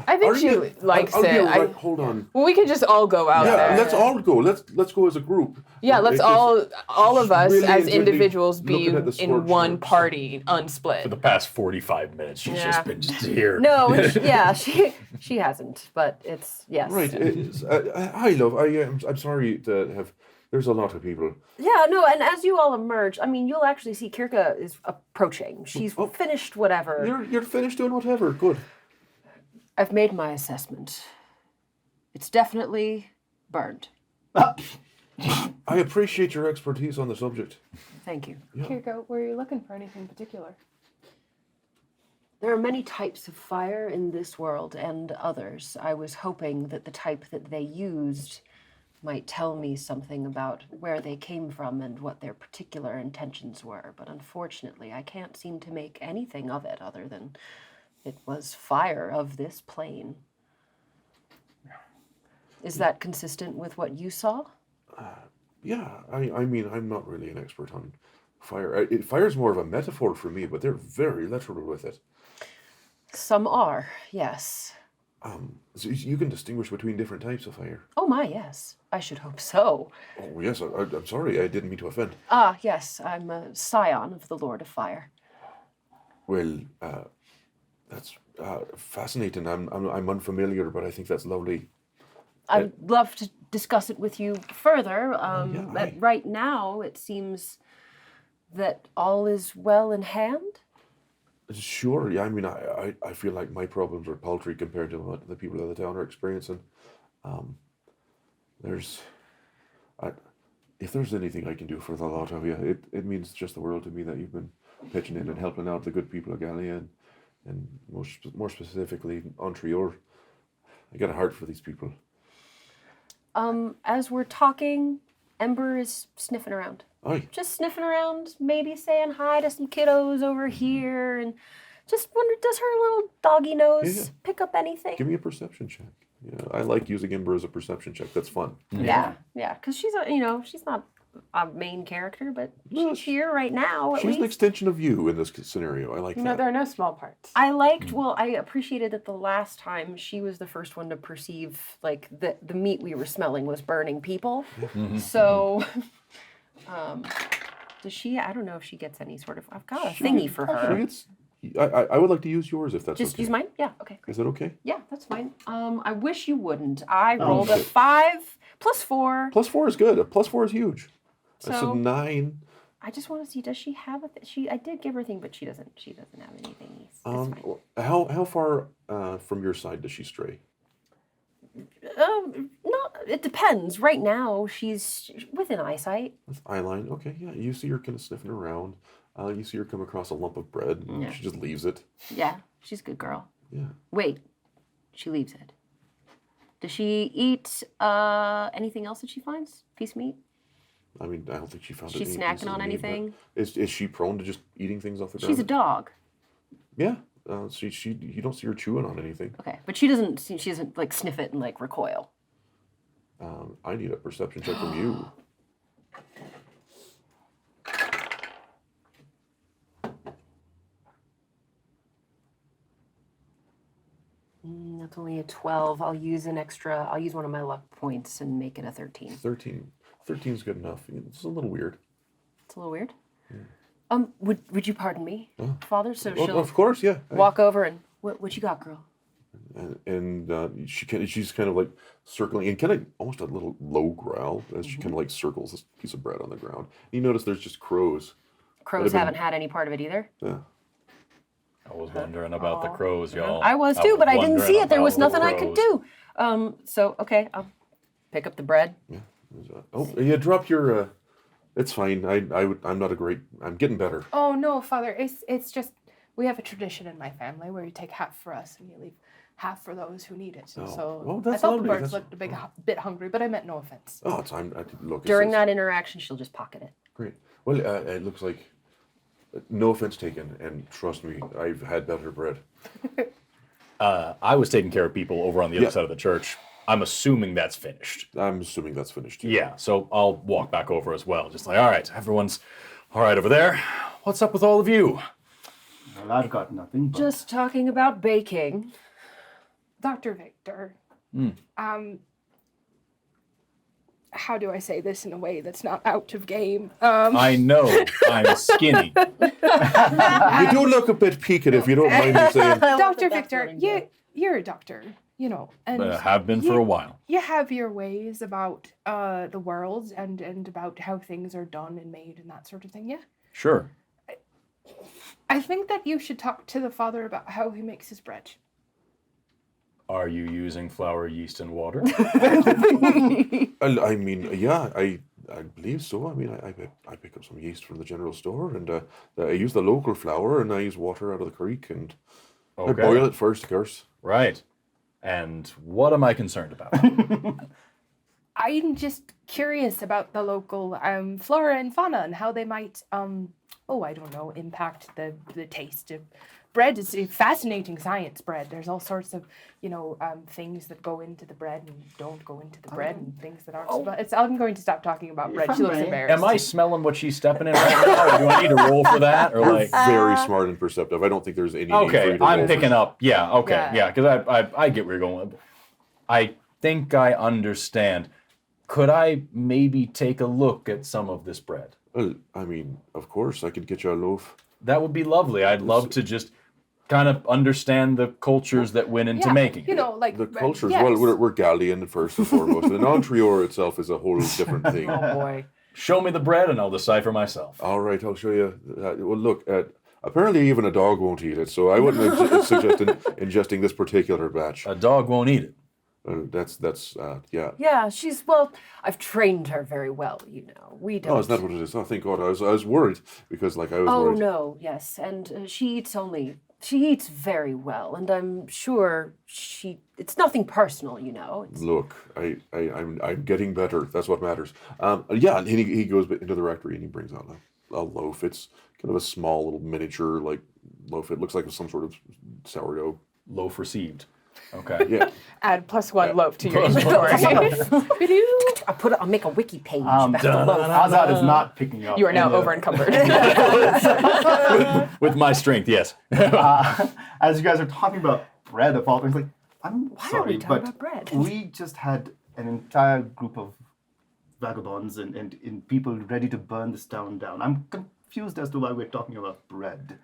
I think Are she you- likes I'll it. be right. Hold on. Well, we could just all go out Yeah, there. let's all go. Let's go as a group. Yeah, let's It's all of us really as enjoyed individuals be looking at the in scorched one earth. party, unsplit. For the past 45 minutes, she's Yeah. just been just here. No, yeah, she hasn't, but it's yes. Right. Hi, love. I'm sorry to have. There's a lot of people. Yeah, no, and as you all emerge, I mean, you'll actually see Kirka is approaching. She's finished whatever. You're finished doing whatever. Good. I've made my assessment. It's definitely burned. I appreciate your expertise on the subject. Thank you. Kirko, were you looking for anything particular? There are many types of fire in this world and others. I was hoping that the type that they used might tell me something about where they came from and what their particular intentions were, but unfortunately I can't seem to make anything of it other than it was fire of this plane. Is that consistent with what you saw? Yeah. I mean, I'm not really an expert on fire. Fire's more of a metaphor for me, but they're very literal with it. Some are, yes. So you can distinguish between different types of fire. Oh my, yes. I should hope so. Oh yes. I'm sorry. I didn't mean to offend. Ah, yes. I'm a scion of the Lord of Fire. Well, that's fascinating. I'm unfamiliar, but I think that's lovely. I'd love to discuss it with you further. yeah, But right now, it seems that all is well in hand. Sure. Yeah. I mean, I feel like my problems are paltry compared to what the people of the town are experiencing. If there's anything I can do for the lot of you, it means just the world to me that you've been pitching in and helping out the good people of Gallia and more specifically Ontrior. I got a heart for these people. As we're talking, Ember is sniffing around. Aye. Just sniffing around, maybe saying hi to some kiddos over here, and just wonder, does her little doggy nose Yeah. pick up anything? Give me a perception check. Yeah, I like using Ember as a perception check. That's fun. Yeah, because she's she's not a main character, but No, she's here right now. At She's an least. extension of you in this scenario. I like You know, that. there are no small parts. I liked. Well, I appreciated that the last time she was the first one to perceive like the meat we were smelling was burning people. So, does she? I don't know if she gets any sort of. I've got a thingy for her. I would like to use yours if that's Just okay. use mine. Yeah. Okay. Great. Is that okay? Yeah, that's fine. I wish you wouldn't. I rolled a okay. 5 plus 4. +4 is good. A +4 is huge. That's So- a 9. I just want to see. Does she have a? I did give her a thing, but she doesn't. She doesn't have anything. That's fine. How far from your side does she stray? Not. It depends. Right now, she's within eyesight. That's eyeline. Okay, yeah. You see her kind of sniffing around. You see her come across a lump of bread. And Yeah. She just leaves it. Yeah, she's a good girl. Yeah. Wait, she leaves it. Does she eat anything else that she finds? Piece of meat? I mean, I don't think she found She's any snacking pieces of on meat, anything? but Is she prone to just eating things off the ground? She's a dog. Yeah. You don't see her chewing on anything. Okay, but she doesn't like sniff it and like recoil. I need a perception check from you. That's only a 12. I'll use one of my luck points and make it a 13. 13. 13 is good enough. It's a little weird. It's a little weird. Would you pardon me, Father? So Well, she'll of course, yeah. walk over and what you got, girl? And she's kind of like circling and kind of almost a little low growl as she kind of like circles this piece of bread on the ground. You notice there's just crows. Crows haven't had any part of it either. Yeah. I was wondering about the crows, y'all. I was too, but I didn't see it. There was wondering nothing I about could the do. So okay, I'll pick up the bread. Yeah. Oh, you dropped your. It's fine. I'm not a great. I'm getting better. Oh no, Father. It's just we have a tradition in my family where you take half for us and you leave half for those who need it. And so well, I that's thought lovely. the birds That's- looked a bit hungry, but I meant no offense. Oh, it's I'm. Look. During that interaction, she'll just pocket it. Great. Well, it looks like. No offense taken, and trust me, I've had better bread. I was taking care of people over on the other side of the church. I'm assuming that's finished. I'm assuming that's finished. Too. Yeah, so I'll walk back over as well. Just like, all right, everyone's all right over there. What's up with all of you? Well, I've got nothing. But Just talking about baking. Dr. Victor, how do I say this in a way that's not out of game? I know I'm skinny. You do look a bit peaked, if you don't mind me saying. Dr. Victor, you're a doctor, you know, and But I have been for a while. you have your ways about the world and about how things are done and made and that sort of thing, yeah? Sure. I think that you should talk to the father about how he makes his bread. Are you using flour, yeast, and water? I mean, yeah, I believe so. I mean, I pick up some yeast from the general store, and I use the local flour, and I use water out of the creek, and I boil it first, of course. Right. And what am I concerned about? I'm just curious about the local flora and fauna and how they might, I don't know, impact the taste of bread. Is a fascinating science, bread. There's all sorts of, things that go into the bread and don't go into the bread and things that aren't. I'm going to stop talking about bread. She looks embarrassed. Am I smelling what she's stepping in right now? Or do I need to roll for that? Or You're like, very smart and perceptive. I don't think there's any need for you okay, to I'm roll for picking that. up. Yeah, okay, yeah, because I get where you're going. I think I understand. Could I maybe take a look at some of this bread? Well, I mean, of course, I could get you a loaf. That would be lovely. I'd love to just kind of understand the cultures that went into making it. Like The cultures, yes. well, we're Gallian first and foremost. And Ontrior itself is a whole different thing. Oh boy. Show me the bread and I'll decipher myself. All right, I'll show you. Well, look, apparently even a dog won't eat it, so I wouldn't suggest ingesting this particular batch. A dog won't eat it. Yeah. Yeah, I've trained her very well, We don't. Oh, is that what it is? Oh, thank God. I was worried because, I was worried. No, yes, and she eats very well, and I'm sure it's nothing personal, It's, Look, I'm getting better. That's what matters. Yeah, and he goes into the rectory and he brings out a loaf. It's kind of a small little miniature loaf. It looks like some sort of sourdough. Loaf received. Okay. Yeah. Add +1 loaf to your Plus inventory. I'll make a wiki page about the loaf. Azad is not picking up. You are now any of- over encumbered. With my strength, yes. As you guys are talking about bread of all things, I'm Why are sorry, we talking but about bread? we just had an entire group of vagabonds and people ready to burn this town down. I'm confused as to why we're talking about bread.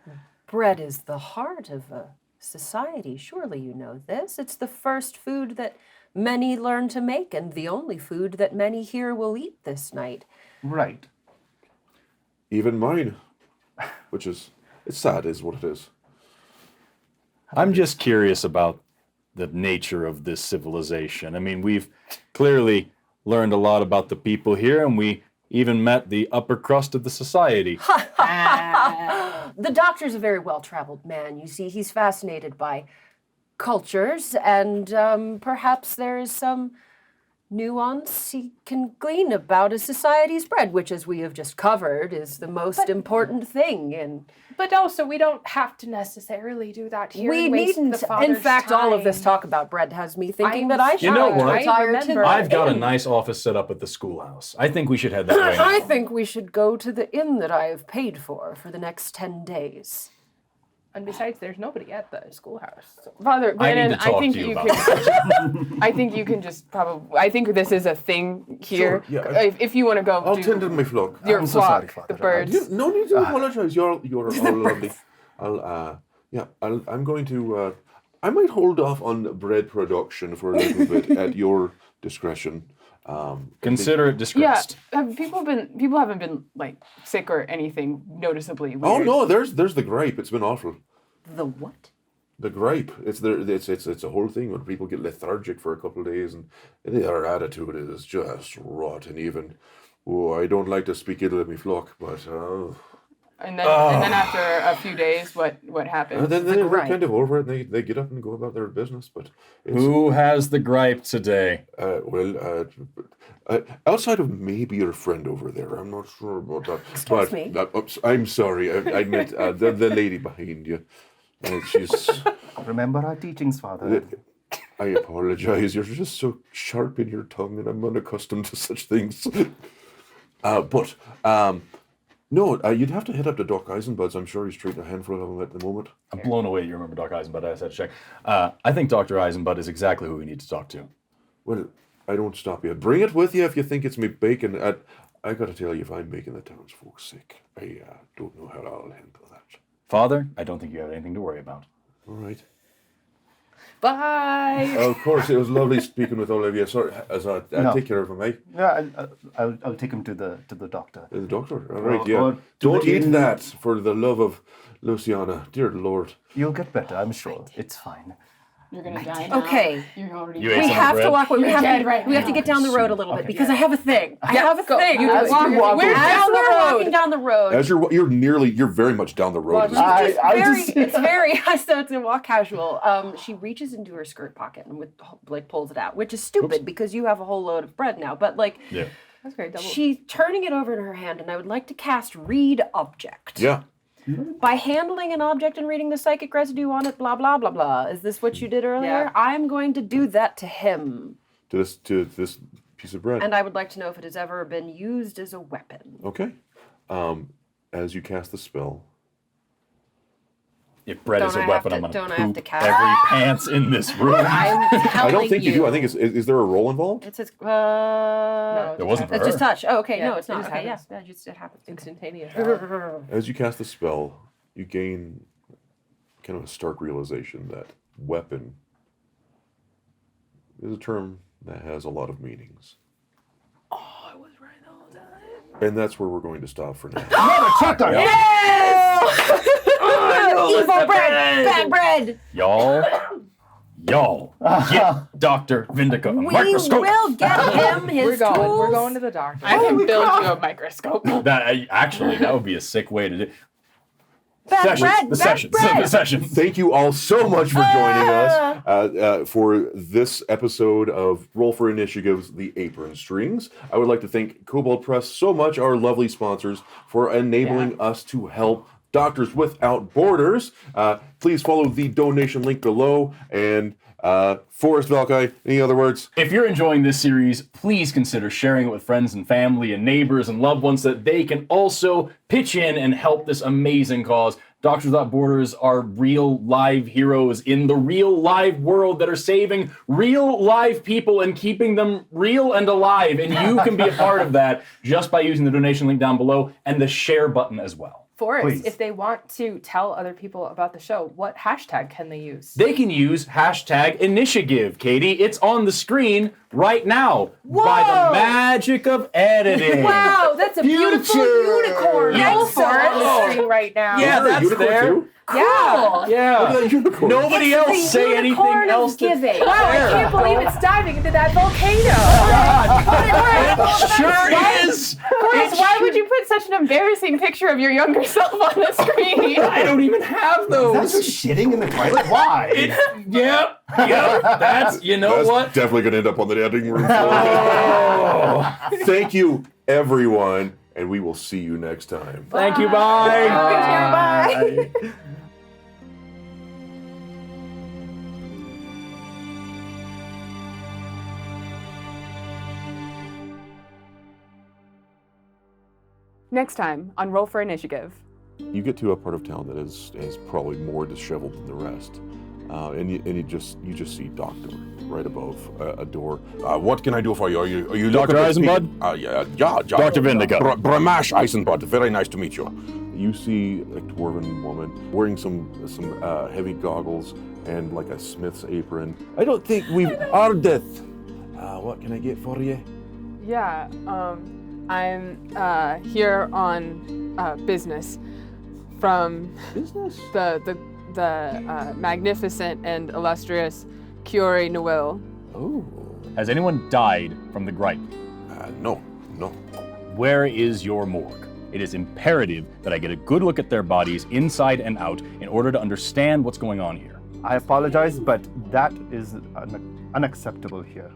Bread is the heart of a society. Surely you know this. It's the first food that many learn to make and the only food that many here will eat this night. Right. Even mine, which is, it's sad, is what it is. I'm just curious about the nature of this civilization. I mean, we've clearly learned a lot about the people here, and we even met the upper crust of the society. The doctor's a very well-traveled man, you see. He's fascinated by cultures, and perhaps there is some nuance he can glean about a society's bread, which, as we have just covered, is the most important thing. And But also, we don't have to necessarily do that here. we and waste needn't. the father's In fact, all of this time. talk about bread has me thinking I'm that I should You know what? retire I to remember. the I've got a inn. nice office set up at the schoolhouse. I think we should head that way. I think we should go to the inn that I have paid for the next 10 days. And besides, there's nobody at the schoolhouse. So. Father I need Grannon, to talk think to you you about can. I think you can just probably. I think this is a thing here. Sure, yeah, If you want to go, I'll do tend to my flock. your I'm so flock, sorry, Father. the birds. No need to apologize. You're all lovely. I'm going to. I might hold off on bread production for a little bit at your discretion. Consider it Yeah, disgraced. people haven't been like sick or anything noticeably weird. Oh no, there's the gripe. It's been awful. The what? The gripe. It's a whole thing when people get lethargic for a couple of days and their attitude is just rotten. Even, I don't like to speak ill of me flock, but. And then after a few days, what happened? And then they're gripe. kind of over it, and they get up and go about their business. But it's, Who has the gripe today? outside of maybe your friend over there, I'm not sure about that. Excuse me? Oops, I'm sorry, I meant the lady behind you. She's. Remember our teachings, Father. I apologize. You're just so sharp in your tongue, and I'm unaccustomed to such things. No, you'd have to head up to Doc Eisenbud's. I'm sure he's treating a handful of them at the moment. I'm blown away you remember Doc Eisenbud. I just had to check. I think Dr. Eisenbud is exactly who we need to talk to. Well, I don't stop you. Bring it with you if you think it's me bacon. I got to tell you, if I'm making the townsfolk sick, I don't know how I'll handle that. Father, I don't think you have anything to worry about. All right. Bye. Of course, it was lovely speaking with Olivia. Sorry, take care of him, eh? Yeah, I'll take him to the doctor. The doctor. All right, Or- yeah. or to Don't the eat inn. that for the love of Luciana. Dear Lord. You'll get better, I'm sure. It's fine. You're gonna die now. Okay. You're already. You ate We some have bread? to walk. We You're have dead to. right We have to now. get down the road a little bit because I have a thing. I have a go. thing. You As walk- we're we're down the road. walking down the road. As you're very much down the road. at this point. It's very. So it's gonna walk casual. She reaches into her skirt pocket and pulls it out, which is stupid because you have a whole load of bread now. But Yeah. That's great. Double. she's turning it over in her hand, and I would like to cast Read Object. Yeah. By handling an object and reading the psychic residue on it, blah blah blah blah. Is this what you did earlier? Yeah. I'm going to do that to him, To this piece of bread. and I would like to know if it has ever been used as a weapon. Okay. As you cast the spell, If bread is Don't a I weapon, have I'm to- going to don't I have poop to cast- every pants in this room. I'm telling I don't think you do. I think is there a roll involved? it says No, It wasn't for it's just her. touch. Oh, okay, Yeah, no, it's it not. just Okay, happens. yeah, it happens. Instantaneous. As you cast the spell, you gain kind of a stark realization that weapon is a term that has a lot of meanings. Oh, I was right all the time. And that's where we're going to stop for now. Evil bread, bad bread. Y'all, get Dr. Vindica a We microscope. will get him his We're going. tools. We're going to the doctor. I can build you a microscope. Actually, that would be a sick way to do. Bad bread, The bad sessions. bread. The sessions. Thank you all so much for joining us for this episode of Roll for Initiative's The Apron Strings. I would like to thank Cobalt Press so much, our lovely sponsors, for enabling us to help Doctors Without Borders. Please follow the donation link below. And Forrest Valkai, any other words? If you're enjoying this series, please consider sharing it with friends and family and neighbors and loved ones so that they can also pitch in and help this amazing cause. Doctors Without Borders are real live heroes in the real live world that are saving real live people and keeping them real and alive. And you can be a part of that just by using the donation link down below and the share button as well. Forrest, Please. if they want to tell other people about the show, what hashtag can they use? They can use hashtag InitiaGive, Katie. It's on the screen right now by the magic of editing. Wow, that's a beautiful unicorn. Yeah. Also on the screen right now. Yeah, Is there a that's unicorn there. too? Yeah. Look at Yeah. that unicorn. Nobody It's else the say anything unicorn of else. That's giving. Wow, I there. can't believe it's diving into that volcano. It sure is. Forrest, why would you put such an embarrassing picture of your younger self on the screen? I don't even have That's those. shitting in the toilet? Why? Yep. That's, you know That's what? definitely going to end up on the editing room floor. Thank you, everyone, and we will see you next time. Thank you, bye. Bye. Next time on Roll for Initiative. You get to a part of town that is probably more disheveled than the rest, and you just see Doctor right above a door. What can I do for you? Are you Dr. Eisenbud? Yeah, Dr. Vindica. Bramash Eisenbud. Very nice to meet you. You see a dwarven woman wearing some heavy goggles and like a smith's apron. I don't think we've ordered. What can I get for you? Yeah, I'm here on business from Business? the magnificent and illustrious Corrie Noel. Oh, Has anyone died from the gripe? no. Where is your morgue? It is imperative that I get a good look at their bodies inside and out in order to understand what's going on here. I apologize, but that is unacceptable here.